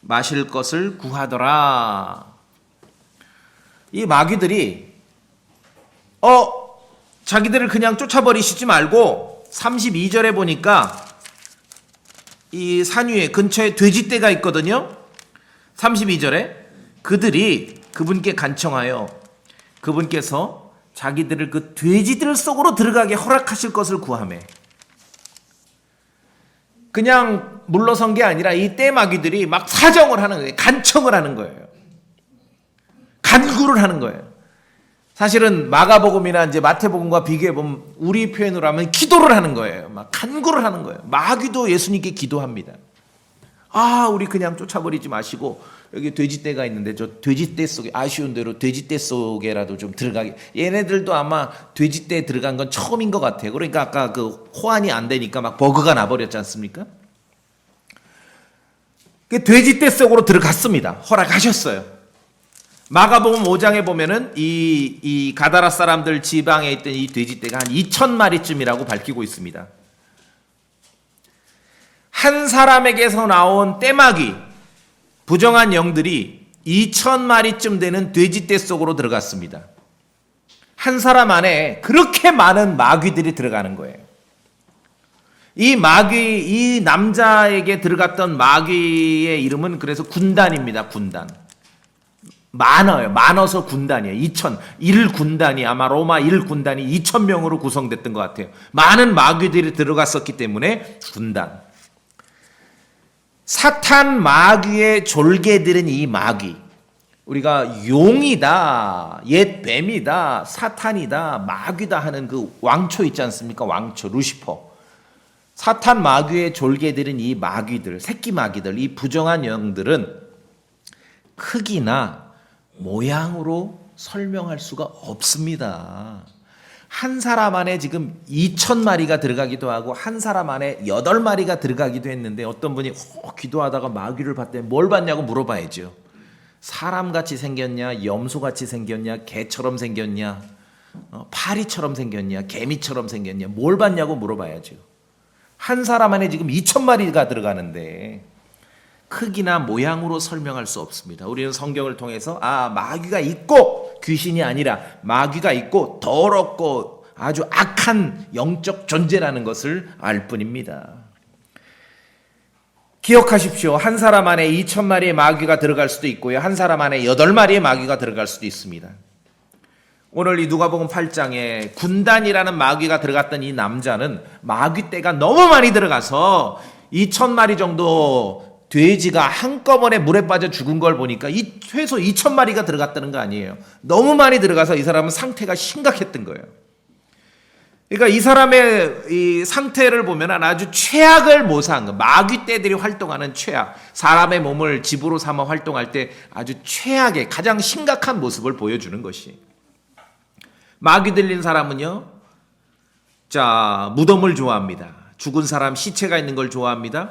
마실 것을 구하더라. 이 마귀들이 자기들을 그냥 쫓아버리시지 말고 32절에 보니까 이 산 위에 근처에 돼지떼가 있거든요. 32절에 그들이 그분께 간청하여 그분께서 자기들을 그 돼지들 속으로 들어가게 허락하실 것을 구하매. 그냥 물러선 게 아니라 이 떼마귀들이 막 사정을 하는 거예요. 간청을 하는 거예요. 간구를 하는 거예요. 사실은 마가복음이나 이제 마태복음과 비교해 보면 우리 표현으로 하면 기도를 하는 거예요. 막 간구를 하는 거예요. 마귀도 예수님께 기도합니다. 우리 그냥 쫓아버리지 마시고 여기 돼지떼가 있는데 저 돼지떼 속에 아쉬운 대로 돼지떼 속에라도 좀 들어가게. 얘네들도 아마 돼지떼에 들어간 건 처음인 것 같아요. 그러니까 아까 그 호환이 안 되니까 막 버그가 나버렸지 않습니까? 그 돼지떼 속으로 들어갔습니다. 허락하셨어요. 마가복음 5장에 보면은 이 가다라 사람들 지방에 있던 이 돼지떼가 한 2,000마리쯤이라고 밝히고 있습니다. 한 사람에게서 나온 떼마귀, 부정한 영들이 2,000마리쯤 되는 돼지떼 속으로 들어갔습니다. 한 사람 안에 그렇게 많은 마귀들이 들어가는 거예요. 이 남자에게 들어갔던 마귀의 이름은 그래서 군단입니다. 군단. 많아서 군단이에요. 1군단이 아마 로마 1군단이 2,000명으로 구성됐던 것 같아요. 많은 마귀들이 들어갔었기 때문에 군단. 사탄 마귀의 졸개들은 이 마귀. 우리가 용이다, 옛 뱀이다, 사탄이다, 마귀다 하는 그 왕초 있지 않습니까? 왕초, 루시퍼. 사탄 마귀의 졸개들은 이 마귀들, 새끼 마귀들, 이 부정한 영들은 크기나 모양으로 설명할 수가 없습니다. 한 사람 안에 지금 2,000마리가 들어가기도 하고 한 사람 안에 8마리가 들어가기도 했는데 어떤 분이 기도하다가 마귀를 봤대. 뭘 봤냐고 물어봐야죠. 사람같이 생겼냐, 염소같이 생겼냐, 개처럼 생겼냐, 파리처럼 생겼냐, 개미처럼 생겼냐, 뭘 봤냐고 물어봐야죠. 한 사람 안에 지금 2,000마리가 들어가는데 크기나 모양으로 설명할 수 없습니다. 우리는 성경을 통해서 마귀가 있고 귀신이 아니라 마귀가 있고 더럽고 아주 악한 영적 존재라는 것을 알 뿐입니다. 기억하십시오. 한 사람 안에 2,000마리의 마귀가 들어갈 수도 있고요. 한 사람 안에 8마리의 마귀가 들어갈 수도 있습니다. 오늘 이 누가복음 8장에 군단이라는 마귀가 들어갔던 이 남자는 마귀떼가 너무 많이 들어가서 2,000마리 정도 돼지가 한꺼번에 물에 빠져 죽은 걸 보니까 이 최소 2,000마리가 들어갔다는 거 아니에요. 너무 많이 들어가서 이 사람은 상태가 심각했던 거예요. 그러니까 이 사람의 이 상태를 보면 아주 최악을 모사한, 마귀떼들이 활동하는 최악, 사람의 몸을 집으로 삼아 활동할 때 아주 최악의 가장 심각한 모습을 보여주는 것이. 마귀 들린 사람은요, 무덤을 좋아합니다. 죽은 사람 시체가 있는 걸 좋아합니다.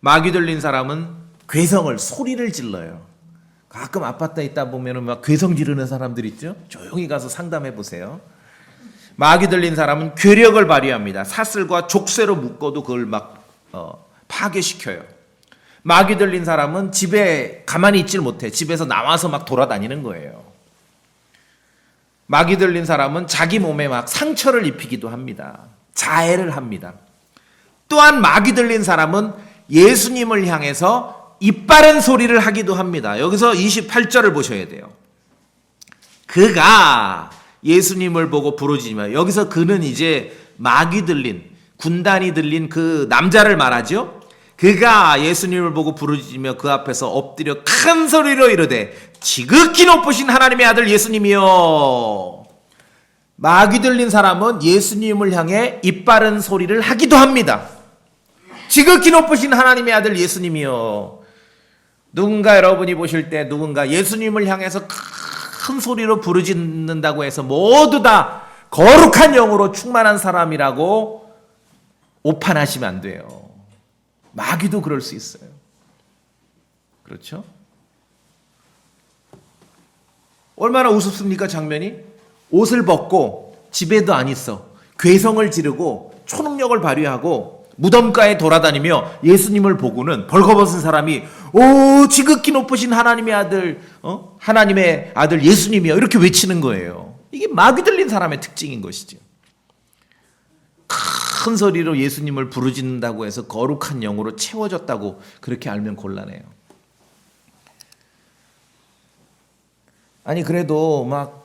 마귀 들린 사람은 괴성을, 소리를 질러요. 가끔 아파트에 있다 보면은 막 괴성 지르는 사람들 있죠? 조용히 가서 상담해 보세요. 마귀 들린 사람은 괴력을 발휘합니다. 사슬과 족쇄로 묶어도 그걸 막 파괴시켜요. 마귀 들린 사람은 집에 가만히 있질 못해. 집에서 나와서 막 돌아다니는 거예요. 마귀 들린 사람은 자기 몸에 막 상처를 입히기도 합니다. 자해를 합니다. 또한 마귀 들린 사람은 예수님을 향해서 이빠른 소리를 하기도 합니다. 여기서 28절을 보셔야 돼요. 그가 예수님을 보고 부르짖으며, 여기서 그는 이제 마귀 들린, 군단이 들린 그 남자를 말하죠. 그가 예수님을 보고 부르짖으며 그 앞에서 엎드려 큰 소리로 이르되 지극히 높으신 하나님의 아들 예수님이여. 마귀 들린 사람은 예수님을 향해 이빠른 소리를 하기도 합니다. 지극히 높으신 하나님의 아들 예수님이여. 누군가 여러분이 보실 때 누군가 예수님을 향해서 큰 소리로 부르짖는다고 해서 모두 다 거룩한 영으로 충만한 사람이라고 오판하시면 안 돼요. 마귀도 그럴 수 있어요. 그렇죠? 얼마나 우습습니까, 장면이? 옷을 벗고 집에도 안 있어. 괴성을 지르고 초능력을 발휘하고 무덤가에 돌아다니며 예수님을 보고는 벌거벗은 사람이 오 지극히 높으신 하나님의 아들, 하나님의 아들 예수님이여, 이렇게 외치는 거예요. 이게 마귀 들린 사람의 특징인 것이죠. 큰 소리로 예수님을 부르짖는다고 해서 거룩한 영으로 채워졌다고 그렇게 알면 곤란해요. 아니 그래도 막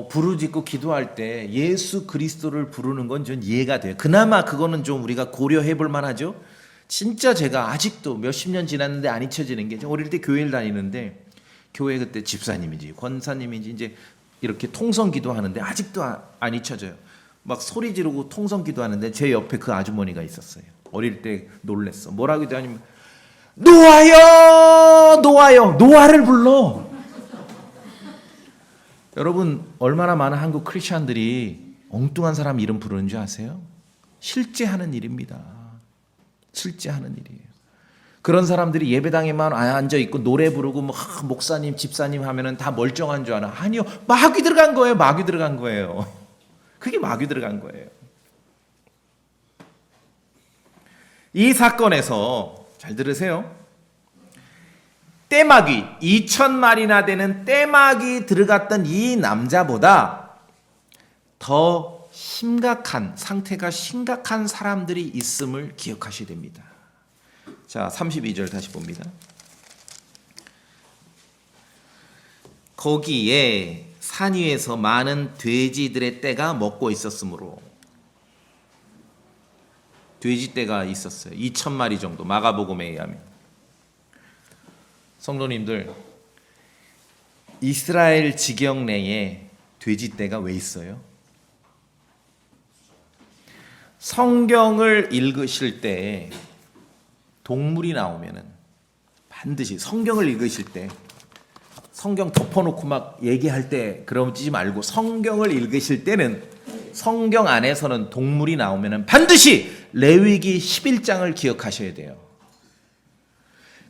부르짖고 기도할 때 예수 그리스도를 부르는 건 좀 이해가 돼요. 그나마 그거는 좀 우리가 고려해 볼 만하죠. 진짜 제가 아직도 몇십 년 지났는데 안 잊혀지는 게, 어릴 때 교회를 다니는데 교회 그때 집사님인지 권사님인지 이제 이렇게 통성 기도하는데 아직도 안 잊혀져요. 막 소리 지르고 통성 기도하는데 제 옆에 그 아주머니가 있었어요. 어릴 때 놀랬어. 뭐라고 기도하냐면 노아여, 노아여, 노아를 불러. 여러분, 얼마나 많은 한국 크리스천들이 엉뚱한 사람 이름 부르는 줄 아세요? 실제 하는 일입니다. 실제 하는 일이에요. 그런 사람들이 예배당에만 앉아 있고 노래 부르고 뭐 목사님, 집사님 하면은 다 멀쩡한 줄 아나? 아니요, 마귀 들어간 거예요. 마귀 들어간 거예요. 그게 마귀 들어간 거예요. 이 사건에서 잘 들으세요. 떼마귀 2,000마리나 되는 떼마귀 들어갔던 이 남자보다 더 심각한 상태가 심각한 사람들이 있음을 기억하셔야 됩니다. 자, 32절 다시 봅니다. 거기에 산 위에서 많은 돼지들의 떼가 먹고 있었으므로, 돼지 떼가 있었어요. 2,000마리 정도, 마가복음에 의하면. 성도님들, 이스라엘 지경 내에 돼지 떼가 왜 있어요? 성경을 읽으실 때 동물이 나오면은 반드시, 성경을 읽으실 때 성경 덮어놓고 막 얘기할 때 그러지 말고, 성경을 읽으실 때는 성경 안에서는 동물이 나오면은 반드시 레위기 11장을 기억하셔야 돼요.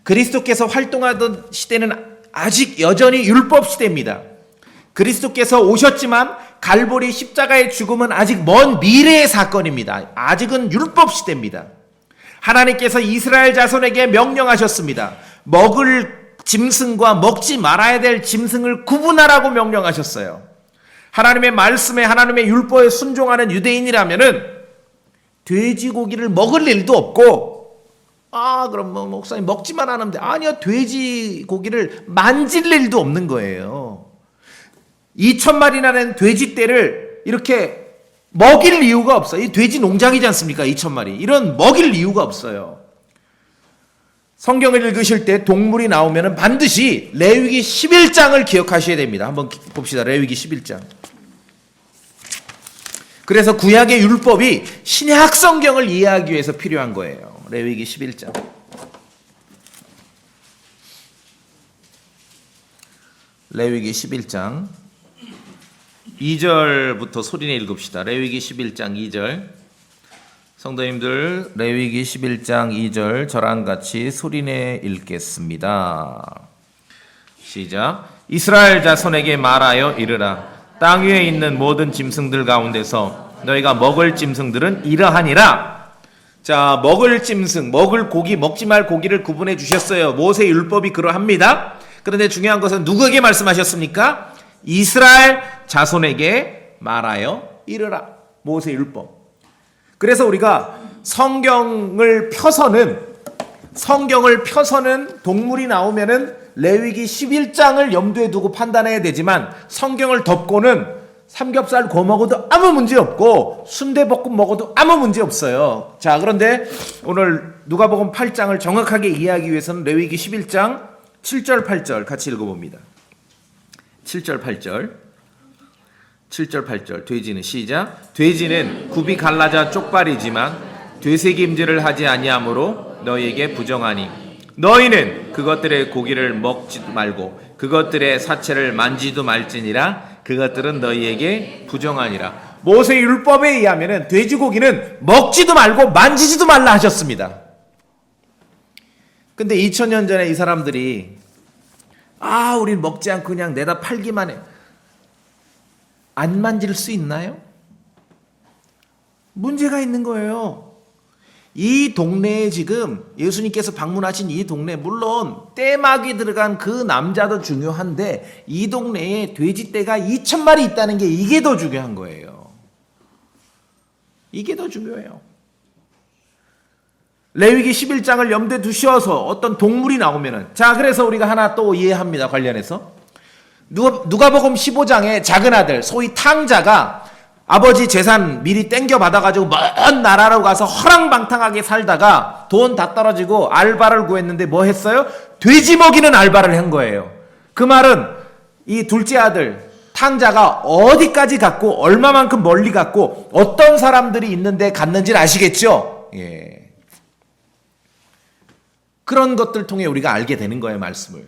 그리스도께서 활동하던 시대는 아직 여전히 율법 시대입니다. 그리스도께서 오셨지만 갈보리 십자가의 죽음은 아직 먼 미래의 사건입니다. 아직은 율법 시대입니다. 하나님께서 이스라엘 자손에게 명령하셨습니다. 먹을 짐승과 먹지 말아야 될 짐승을 구분하라고 명령하셨어요. 하나님의 말씀에, 하나님의 율법에 순종하는 유대인이라면은 돼지고기를 먹을 일도 없고, 그럼 뭐 목사님 먹지만 않으면 돼. 아니요, 돼지고기를 만질 일도 없는 거예요. 2,000마리나 된 돼지떼를 이렇게 먹일 이유가 없어요. 이 돼지 농장이지 않습니까? 2,000마리. 이런 먹일 이유가 없어요. 성경을 읽으실 때 동물이 나오면 반드시 레위기 11장을 기억하셔야 됩니다. 한번 봅시다. 레위기 11장. 그래서 구약의 율법이 신약 성경을 이해하기 위해서 필요한 거예요. 레위기 11장. 레위기 11장 2절부터 소리내 읽읍시다. 레위기 11장 2절. 성도님들, 레위기 11장 2절 저랑 같이 소리내 읽겠습니다. 시작. 이스라엘 자손에게 말하여 이르라. 땅 위에 있는 모든 짐승들 가운데서 너희가 먹을 짐승들은 이러하니라. 자, 먹을 짐승, 먹을 고기, 먹지 말 고기를 구분해 주셨어요. 모세 율법이 그러합니다. 그런데 중요한 것은 누구에게 말씀하셨습니까? 이스라엘 자손에게 말하여 이르라. 모세 율법. 그래서 우리가 성경을 펴서는 동물이 나오면은 레위기 11장을 염두에 두고 판단해야 되지만, 성경을 덮고는 삼겹살 구워 먹어도 아무 문제 없고 순대볶음 먹어도 아무 문제 없어요. 자, 그런데 오늘 누가복음 8장을 정확하게 이해하기 위해서는 레위기 11장 7절 8절 같이 읽어봅니다. 7절 8절 돼지는 시작. 돼지는 굽이 갈라져 쪽발이지만 되새김질을 하지 아니하므로 너희에게 부정하니 너희는 그것들의 고기를 먹지도 말고 그것들의 사체를 만지도 말지니라. 그것들은 너희에게 부정하니라. 모세 율법에 의하면 돼지고기는 먹지도 말고 만지지도 말라 하셨습니다. 근데 2000년 전에 이 사람들이 우린 먹지 않고 그냥 내다 팔기만 해. 안 만질 수 있나요? 문제가 있는 거예요. 이 동네에 지금 예수님께서 방문하신 이 동네, 물론 떼막이 들어간 그 남자도 중요한데 이 동네에 돼지떼가 2,000마리 있다는 게 이게 더 중요한 거예요. 이게 더 중요해요. 레위기 11장을 염두에 두셔서 어떤 동물이 나오면은, 자, 그래서 우리가 하나 또 이해합니다. 관련해서 누가복음 15장에 작은 아들, 소위 탕자가 아버지 재산 미리 땡겨 받아가지고 먼 나라로 가서 허랑방탕하게 살다가 돈 다 떨어지고 알바를 구했는데 뭐 했어요? 돼지 먹이는 알바를 한 거예요. 그 말은 이 둘째 아들 탕자가 어디까지 갔고 얼마만큼 멀리 갔고 어떤 사람들이 있는데 갔는지는 아시겠죠? 예. 그런 것들 통해 우리가 알게 되는 거예요, 말씀을.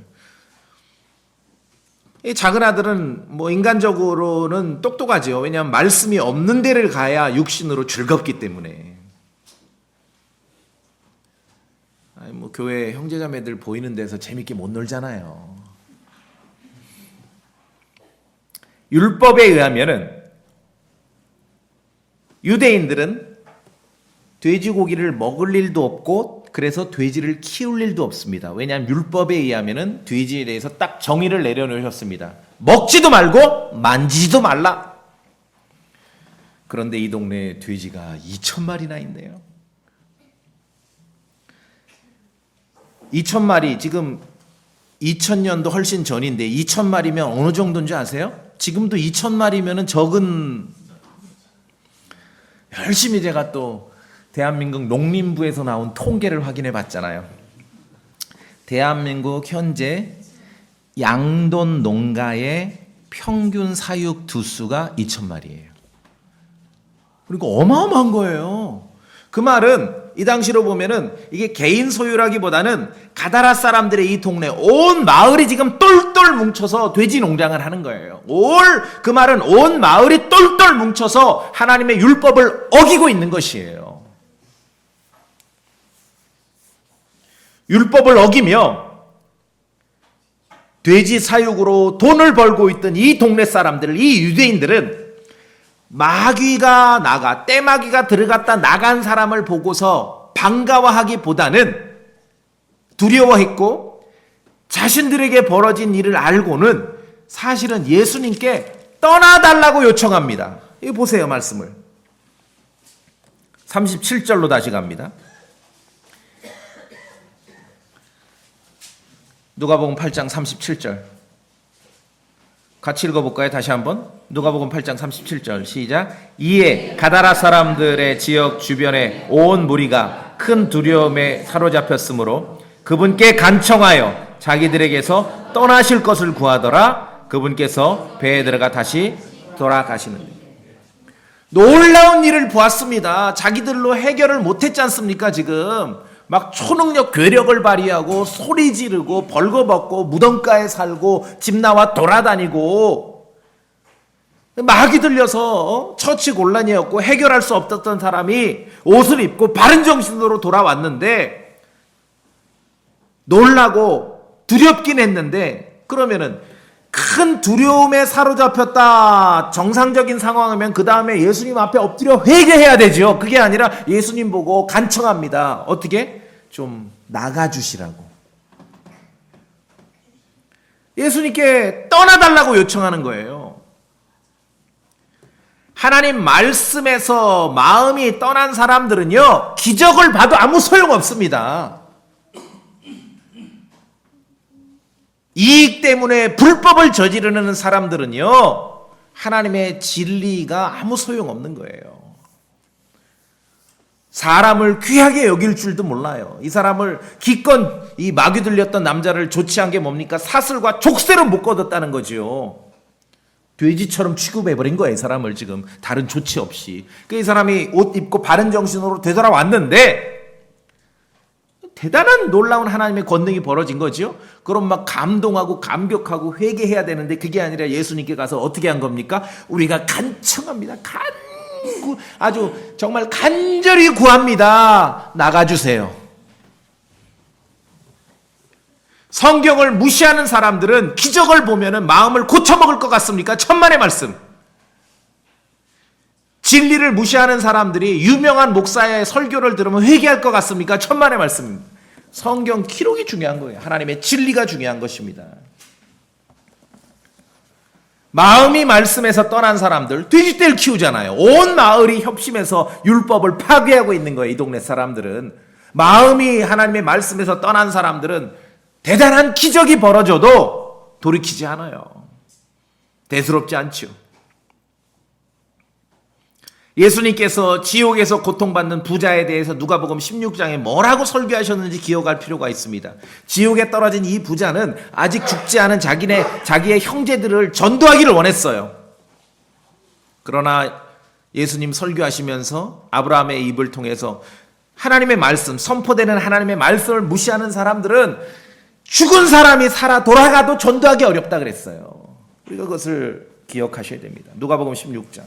이 작은 아들은 뭐 인간적으로는 똑똑하죠. 왜냐하면 말씀이 없는 데를 가야 육신으로 즐겁기 때문에. 아니 뭐 교회 형제자매들 보이는 데서 재밌게 못 놀잖아요. 율법에 의하면은 유대인들은 돼지고기를 먹을 일도 없고 그래서 돼지를 키울 일도 없습니다. 왜냐하면 율법에 의하면은 돼지에 대해서 딱 정의를 내려놓으셨습니다. 먹지도 말고 만지지도 말라. 그런데 이 동네에 돼지가 2,000마리나 있네요. 2,000마리, 지금 2000년도 훨씬 전인데 2,000마리면 어느 정도인지 아세요? 지금도 2,000마리면은 적은. 열심히 제가 또 대한민국 농림부에서 나온 통계를 확인해 봤잖아요. 대한민국 현재 양돈 농가의 평균 사육 두수가 2,000마리예요. 그리고 어마어마한 거예요. 그 말은 이 당시로 보면은 이게 개인 소유라기보다는 가다라 사람들의 이 동네 온 마을이 지금 똘똘 뭉쳐서 돼지 농장을 하는 거예요. 그 말은 온 마을이 똘똘 뭉쳐서 하나님의 율법을 어기고 있는 것이에요. 율법을 어기며 돼지 사육으로 돈을 벌고 있던 이 동네 사람들, 이 유대인들은 마귀가 떼마귀가 들어갔다 나간 사람을 보고서 반가워하기보다는 두려워했고 자신들에게 벌어진 일을 알고는 사실은 예수님께 떠나달라고 요청합니다. 이거 보세요, 말씀을. 37절로 다시 갑니다. 누가복음 8장 37절. 같이 읽어볼까요? 다시 한번. 누가복음 8장 37절 시작. 이에 가다라 사람들의 지역 주변에 온 무리가 큰 두려움에 사로잡혔으므로 그분께 간청하여 자기들에게서 떠나실 것을 구하더라. 그분께서 배에 들어가 다시 돌아가시는데. 놀라운 일을 보았습니다. 자기들로 해결을 못했지 않습니까? 지금 막 초능력 괴력을 발휘하고 소리 지르고 벌거벗고 무덤가에 살고 집 나와 돌아다니고 마귀 들려서 처치곤란이었고 해결할 수 없었던 사람이 옷을 입고 바른 정신으로 돌아왔는데 놀라고 두렵긴 했는데, 그러면은 큰 두려움에 사로잡혔다 정상적인 상황이면 그 다음에 예수님 앞에 엎드려 회개해야 되죠. 그게 아니라 예수님 보고 간청합니다. 어떻게? 좀 나가주시라고. 예수님께 떠나달라고 요청하는 거예요. 하나님 말씀에서 마음이 떠난 사람들은요, 기적을 봐도 아무 소용없습니다. 이익 때문에 불법을 저지르는 사람들은요, 하나님의 진리가 아무 소용없는 거예요. 사람을 귀하게 여길 줄도 몰라요. 이 사람을 기껏 이 마귀 들렸던 남자를 좋지 않게 뭡니까? 사슬과 족쇄로 묶어뒀다는 거죠. 돼지처럼 취급해버린 거예요, 이 사람을 지금. 다른 조치 없이. 이 사람이 옷 입고 바른 정신으로 되돌아왔는데 대단한 놀라운 하나님의 권능이 벌어진 거죠. 그럼 막 감동하고 감격하고 회개해야 되는데 그게 아니라 예수님께 가서 어떻게 한 겁니까? 우리가 간청합니다. 아주 정말 간절히 구합니다. 나가주세요. 성경을 무시하는 사람들은 기적을 보면은 마음을 고쳐먹을 것 같습니까? 천만의 말씀. 진리를 무시하는 사람들이 유명한 목사의 설교를 들으면 회개할 것 같습니까? 천만의 말씀. 성경 기록이 중요한 거예요. 하나님의 진리가 중요한 것입니다. 마음이 말씀에서 떠난 사람들, 돼지떼를 키우잖아요. 온 마을이 협심해서 율법을 파괴하고 있는 거예요. 이 동네 사람들은. 마음이 하나님의 말씀에서 떠난 사람들은 대단한 기적이 벌어져도 돌이키지 않아요. 대수롭지 않죠. 예수님께서 지옥에서 고통받는 부자에 대해서 누가복음 16장에 뭐라고 설교하셨는지 기억할 필요가 있습니다. 지옥에 떨어진 이 부자는 아직 죽지 않은 자기의 형제들을 전도하기를 원했어요. 그러나 예수님 설교하시면서 아브라함의 입을 통해서 하나님의 말씀, 선포되는 하나님의 말씀을 무시하는 사람들은 죽은 사람이 살아 돌아가도 전도하기 어렵다 그랬어요. 우리가 그것을 기억하셔야 됩니다. 누가복음 16장.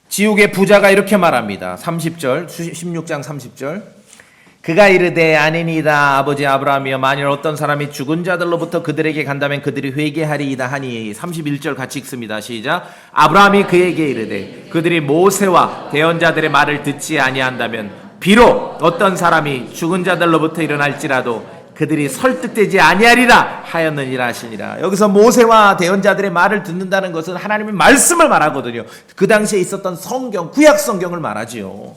지옥의 부자가 이렇게 말합니다. 30절, 16장 30절. 그가 이르되 아니니이다 아버지 아브라함이여 만일 어떤 사람이 죽은 자들로부터 그들에게 간다면 그들이 회개하리이다 하니 31절 같이 읽습니다. 시작. 아브라함이 그에게 이르되 그들이 모세와 대언자들의 말을 듣지 아니한다면 비록 어떤 사람이 죽은 자들로부터 일어날지라도 그들이 설득되지 아니하리라 하였느니라 하시니라. 여기서 모세와 대언자들의 말을 듣는다는 것은 하나님의 말씀을 말하거든요. 그 당시에 있었던 성경, 구약 성경을 말하지요.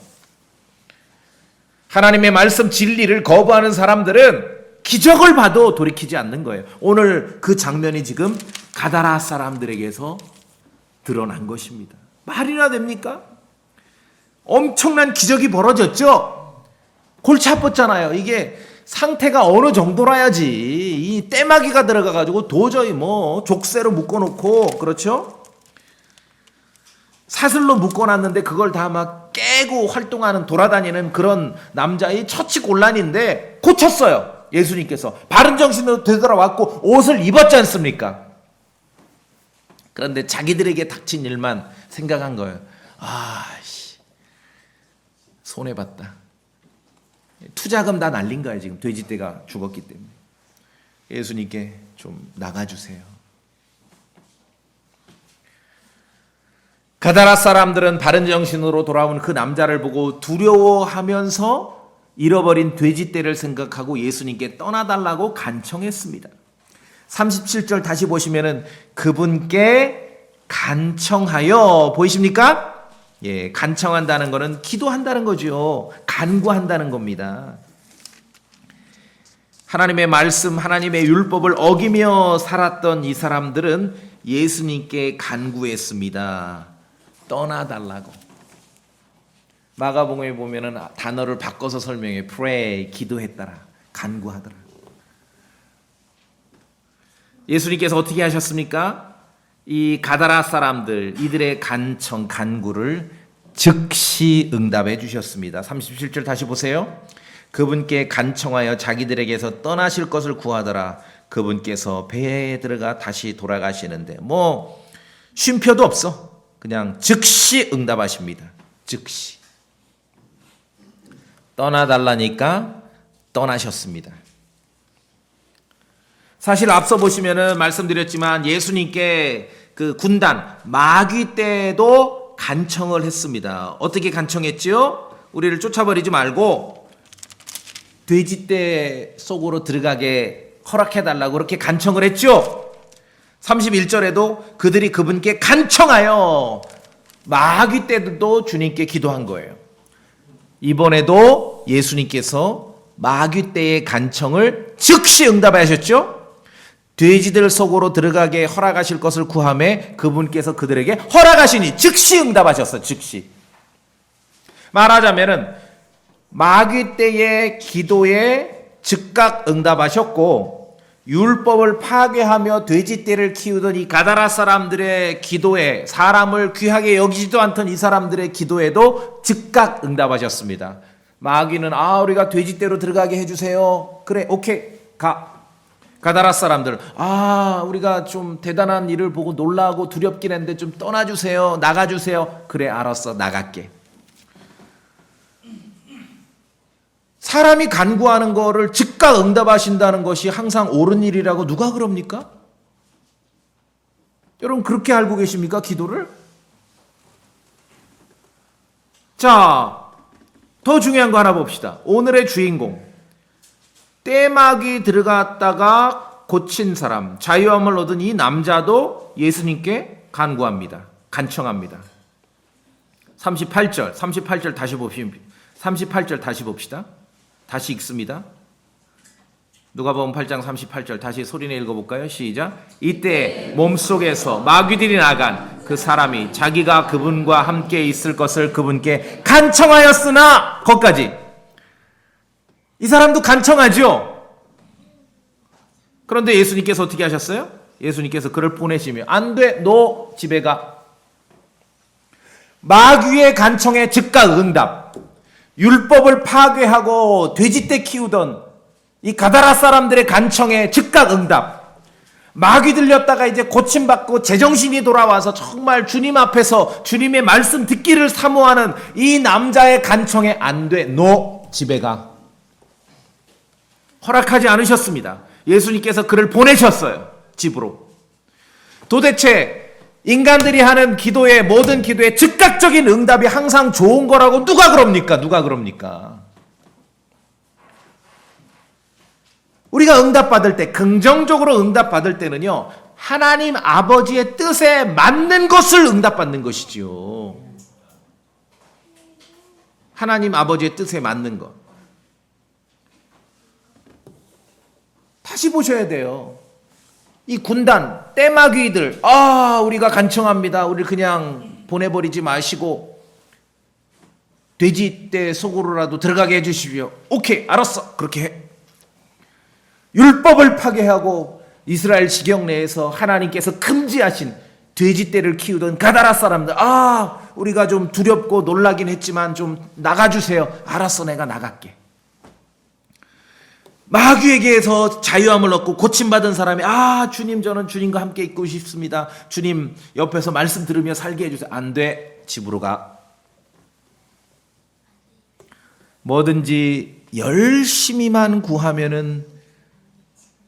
하나님의 말씀 진리를 거부하는 사람들은 기적을 봐도 돌이키지 않는 거예요. 오늘 그 장면이 지금 가다라 사람들에게서 드러난 것입니다. 말이나 됩니까? 엄청난 기적이 벌어졌죠. 골치 아팠잖아요. 이게 상태가 어느 정도라야지 이 떼마귀가 들어가가지고 도저히 뭐 족쇄로 묶어놓고, 그렇죠? 사슬로 묶어놨는데 그걸 다 막 깨고 활동하는, 돌아다니는 그런 남자의 처치곤란인데 고쳤어요. 예수님께서 바른 정신으로 되돌아왔고 옷을 입었지 않습니까? 그런데 자기들에게 닥친 일만 생각한 거예요. 손해봤다. 투자금 다 날린 거예요. 지금 돼지떼가 죽었기 때문에. 예수님께 좀 나가주세요. 가다라 사람들은 바른 정신으로 돌아온 그 남자를 보고 두려워하면서 잃어버린 돼지떼를 생각하고 예수님께 떠나달라고 간청했습니다. 37절 다시 보시면은 그분께 간청하여, 보이십니까? 예, 간청한다는 것은 기도한다는 거죠. 간구한다는 겁니다. 하나님의 말씀, 하나님의 율법을 어기며 살았던 이 사람들은 예수님께 간구했습니다. 떠나달라고. 마가복음에 보면은 단어를 바꿔서 설명해. pray, 기도했더라. 간구하더라. 예수님께서 어떻게 하셨습니까? 이 가다라 사람들, 이들의 간청, 간구를 즉시 응답해 주셨습니다. 37절 다시 보세요. 그분께 간청하여 자기들에게서 떠나실 것을 구하더라. 그분께서 배에 들어가 다시 돌아가시는데 뭐 쉼표도 없어. 그냥 즉시 응답하십니다. 즉시. 떠나달라니까 떠나셨습니다. 사실 앞서 보시면은 말씀드렸지만 예수님께 그 군단 마귀 떼도 간청을 했습니다. 어떻게 간청했지요? 우리를 쫓아버리지 말고 돼지떼 속으로 들어가게 허락해달라고 그렇게 간청을 했죠. 31절에도 그들이 그분께 간청하여 마귀 떼도 주님께 기도한 거예요. 이번에도 예수님께서 마귀 떼의 간청을 즉시 응답하셨죠. 돼지들 속으로 들어가게 허락하실 것을 구하매 그분께서 그들에게 허락하시니 즉시 응답하셨어. 즉시. 말하자면은 마귀 떼의 기도에 즉각 응답하셨고, 율법을 파괴하며 돼지떼를 키우던 이 가다라 사람들의 기도에, 사람을 귀하게 여기지도 않던 이 사람들의 기도에도 즉각 응답하셨습니다. 마귀는 우리가 돼지떼로 들어가게 해주세요. 그래, 오케이, 가. 가다라 사람들, 우리가 좀 대단한 일을 보고 놀라고 두렵긴 했는데 좀 떠나주세요. 나가주세요. 그래, 알았어. 나갈게. 사람이 간구하는 거를 즉각 응답하신다는 것이 항상 옳은 일이라고 누가 그럽니까? 여러분 그렇게 알고 계십니까? 기도를? 자, 더 중요한 거 하나 봅시다. 오늘의 주인공. 떼막이 들어갔다가 고친 사람, 자유함을 얻은 이 남자도 예수님께 간구합니다. 간청합니다. 38절 다시 봅시다. 38절 다시 봅시다. 다시 읽습니다. 누가복음 8장 38절 다시 소리내 읽어볼까요? 시작. 이때 몸속에서 마귀들이 나간 그 사람이 자기가 그분과 함께 있을 것을 그분께 간청하였으나, 거기까지. 이 사람도 간청하죠. 그런데 예수님께서 어떻게 하셨어요? 예수님께서 그를 보내시며 안 돼, 너 집에 가. 마귀의 간청에 즉각 응답. 율법을 파괴하고 돼지떼 키우던 이 가다라 사람들의 간청에 즉각 응답. 마귀 들렸다가 이제 고침받고 제정신이 돌아와서 정말 주님 앞에서 주님의 말씀 듣기를 사모하는 이 남자의 간청에 안 돼, 너 집에 가. 허락하지 않으셨습니다. 예수님께서 그를 보내셨어요. 집으로. 도대체 인간들이 하는 기도의 모든 기도에 즉각적인 응답이 항상 좋은 거라고 누가 그럽니까? 누가 그럽니까? 우리가 응답받을 때, 긍정적으로 응답받을 때는요, 하나님 아버지의 뜻에 맞는 것을 응답받는 것이지요. 하나님 아버지의 뜻에 맞는 것. 다시 보셔야 돼요. 이 군단, 떼마귀들, 우리가 간청합니다. 우리를 그냥 보내버리지 마시고 돼지떼 속으로라도 들어가게 해주십시오. 오케이, 알았어. 그렇게 해. 율법을 파괴하고 이스라엘 지경 내에서 하나님께서 금지하신 돼지떼를 키우던 가다라 사람들, 우리가 좀 두렵고 놀라긴 했지만 좀 나가주세요. 알았어, 내가 나갈게. 마귀에게서 자유함을 얻고 고침받은 사람이 주님, 저는 주님과 함께 있고 싶습니다. 주님 옆에서 말씀 들으며 살게 해주세요. 안 돼, 집으로 가. 뭐든지 열심히만 구하면은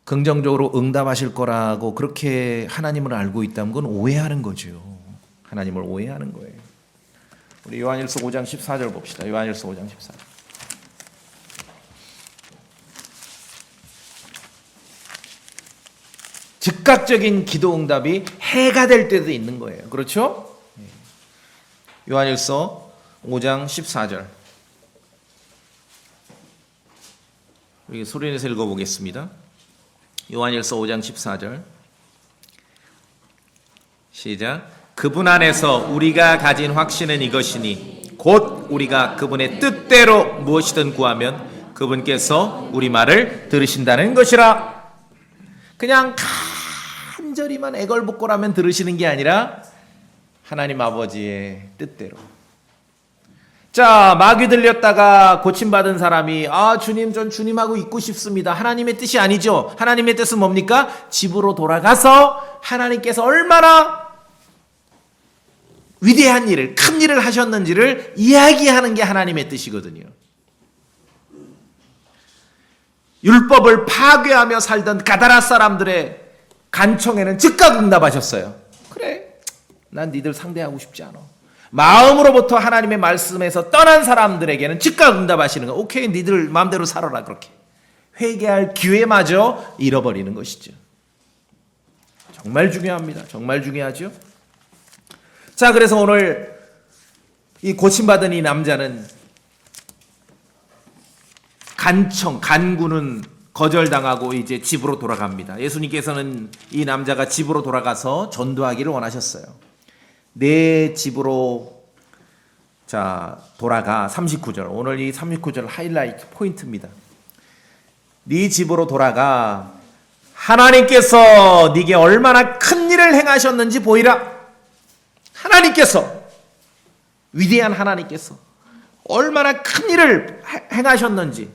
긍정적으로 응답하실 거라고 그렇게 하나님을 알고 있다면 그건 오해하는 거죠. 하나님을 오해하는 거예요. 우리 요한일서 5장 14절 봅시다. 요한일서 5장 14절. 즉각적인 기도 응답이 해가 될 때도 있는 거예요. 그렇죠? 요한일서 5장 14절. 여기 소리내서 읽어보겠습니다. 요한일서 5장 14절. 시작. 그분 안에서 우리가 가진 확신은 이것이니 곧 우리가 그분의 뜻대로 무엇이든 구하면 그분께서 우리 말을 들으신다는 것이라. 그냥 간절히만 애걸복걸하면 들으시는 게 아니라 하나님 아버지의 뜻대로. 자, 마귀 들렸다가 고침받은 사람이 주님, 전 주님하고 있고 싶습니다. 하나님의 뜻이 아니죠. 하나님의 뜻은 뭡니까? 집으로 돌아가서 하나님께서 얼마나 위대한 일을, 큰 일을 하셨는지를 이야기하는 게 하나님의 뜻이거든요. 율법을 파괴하며 살던 가다라 사람들의 간청에는 즉각 응답하셨어요. 그래, 난 니들 상대하고 싶지 않아. 마음으로부터 하나님의 말씀에서 떠난 사람들에게는 즉각 응답하시는 거. 오케이, 니들 마음대로 살아라. 그렇게 회개할 기회마저 잃어버리는 것이죠. 정말 중요합니다. 정말 중요하죠. 자, 그래서 오늘 이 고침받은 이 남자는 간구는 거절당하고 이제 집으로 돌아갑니다. 예수님께서는 이 남자가 집으로 돌아가서 전도하기를 원하셨어요. 내 집으로 돌아가. 39절. 오늘 이 39절 하이라이트 포인트입니다. 네 집으로 돌아가. 하나님께서 네게 얼마나 큰 일을 행하셨는지 보이라. 하나님께서, 위대한 하나님께서 얼마나 큰 일을 행하셨는지.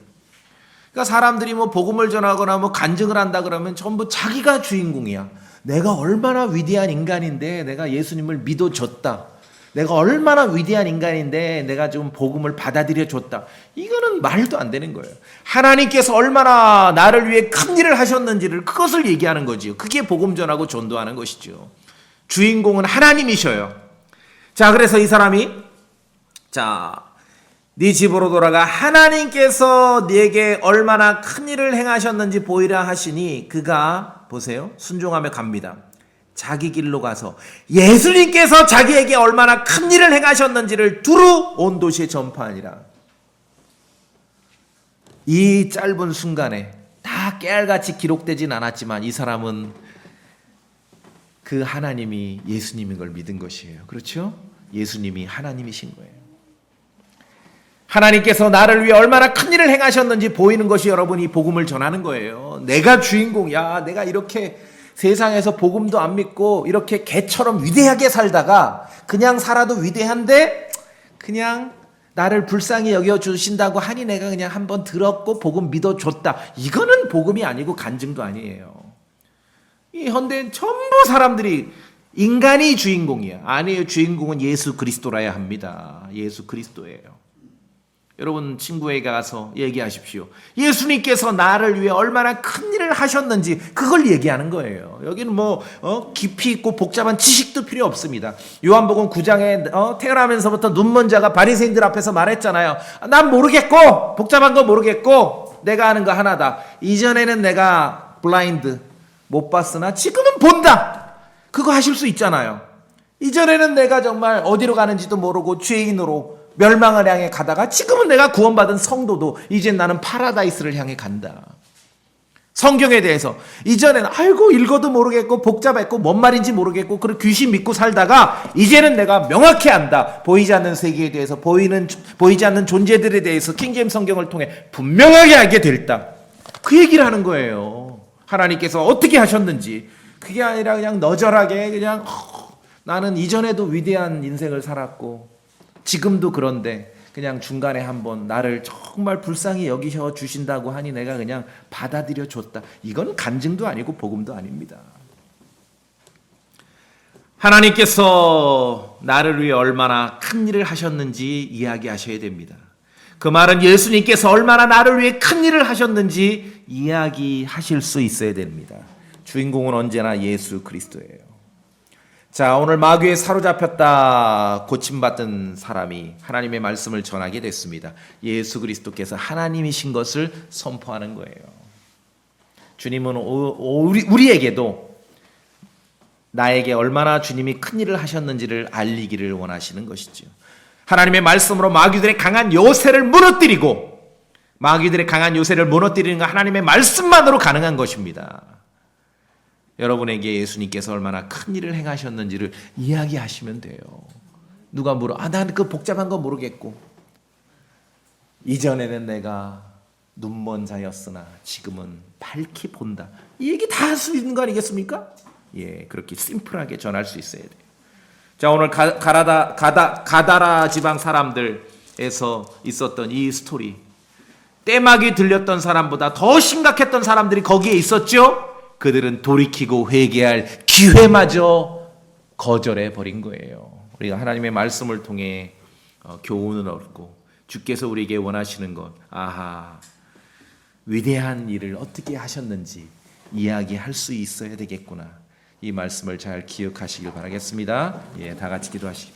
그러니까 사람들이 복음을 전하거나 간증을 한다 그러면 전부 자기가 주인공이야. 내가 얼마나 위대한 인간인데 내가 예수님을 믿어줬다. 내가 얼마나 위대한 인간인데 내가 좀 복음을 받아들여줬다. 이거는 말도 안 되는 거예요. 하나님께서 얼마나 나를 위해 큰 일을 하셨는지를 그것을 얘기하는 거지요. 그게 복음 전하고 전도하는 것이죠. 주인공은 하나님이셔요. 자, 그래서 이 사람이 네 집으로 돌아가 하나님께서 네게 얼마나 큰 일을 행하셨는지 보이라 하시니 그가 보세요. 순종하며 갑니다. 자기 길로 가서 예수님께서 자기에게 얼마나 큰 일을 행하셨는지를 두루 온 도시에 전파하니라. 이 짧은 순간에 다 깨알같이 기록되진 않았지만 이 사람은 그 하나님이 예수님인 걸 믿은 것이에요. 그렇죠? 예수님이 하나님이신 거예요. 하나님께서 나를 위해 얼마나 큰 일을 행하셨는지 보이는 것이 여러분 이 복음을 전하는 거예요. 내가 주인공이야. 내가 이렇게 세상에서 복음도 안 믿고 이렇게 개처럼 위대하게 살다가 그냥 살아도 위대한데 그냥 나를 불쌍히 여겨주신다고 하니 내가 그냥 한번 들었고 복음 믿어줬다. 이거는 복음이 아니고 간증도 아니에요. 이 현대엔 전부 사람들이 인간이 주인공이야. 아니에요. 주인공은 예수 그리스도라야 합니다. 예수 그리스도예요. 여러분 친구에게 가서 얘기하십시오. 예수님께서 나를 위해 얼마나 큰 일을 하셨는지 그걸 얘기하는 거예요. 여기는 뭐 깊이 있고 복잡한 지식도 필요 없습니다. 요한복음 9장에 태어나면서부터 눈먼 자가 바리새인들 앞에서 말했잖아요. 난 모르겠고 복잡한 거 모르겠고 내가 아는 거 하나다. 이전에는 내가 블라인드 못 봤으나 지금은 본다. 그거 하실 수 있잖아요. 이전에는 내가 정말 어디로 가는지도 모르고 죄인으로 멸망을 향해 가다가 지금은 내가 구원받은 성도도 이젠 나는 파라다이스를 향해 간다. 성경에 대해서 이전에는 알고 읽어도 모르겠고 복잡했고 뭔 말인지 모르겠고 그리고 귀신 믿고 살다가 이제는 내가 명확히 안다. 보이지 않는 세계에 대해서 보이지 않는 존재들에 대해서 킹제임스 성경을 통해 분명하게 알게 됐다. 그 얘기를 하는 거예요. 하나님께서 어떻게 하셨는지. 그게 아니라 그냥 너절하게 그냥 나는 이전에도 위대한 인생을 살았고 지금도 그런데 그냥 중간에 한번 나를 정말 불쌍히 여기셔 주신다고 하니 내가 그냥 받아들여 줬다. 이건 간증도 아니고 복음도 아닙니다. 하나님께서 나를 위해 얼마나 큰 일을 하셨는지 이야기하셔야 됩니다. 그 말은 예수님께서 얼마나 나를 위해 큰 일을 하셨는지 이야기하실 수 있어야 됩니다. 주인공은 언제나 예수 그리스도예요. 자, 오늘 마귀에 사로잡혔다 고침받은 사람이 하나님의 말씀을 전하게 됐습니다. 예수 그리스도께서 하나님이신 것을 선포하는 거예요. 주님은 우리에게도 나에게 얼마나 주님이 큰 일을 하셨는지를 알리기를 원하시는 것이죠. 하나님의 말씀으로 마귀들의 강한 요새를 무너뜨리고 마귀들의 강한 요새를 무너뜨리는 건 하나님의 말씀만으로 가능한 것입니다. 여러분에게 예수님께서 얼마나 큰 일을 행하셨는지를 이야기하시면 돼요. 누가 물어, 난 그 복잡한 거 모르겠고 이전에는 내가 눈먼 자였으나 지금은 밝히 본다. 이 얘기 다 할 수 있는 거 아니겠습니까? 예, 그렇게 심플하게 전할 수 있어야 돼요. 자, 오늘 가다라 지방 사람들에서 있었던 이 스토리, 떼막이 들렸던 사람보다 더 심각했던 사람들이 거기에 있었죠. 그들은 돌이키고 회개할 기회마저 거절해 버린 거예요. 우리가 하나님의 말씀을 통해 교훈을 얻고 주께서 우리에게 원하시는 것, 위대한 일을 어떻게 하셨는지 이야기할 수 있어야 되겠구나. 이 말씀을 잘 기억하시길 바라겠습니다. 예, 다 같이 기도하시죠.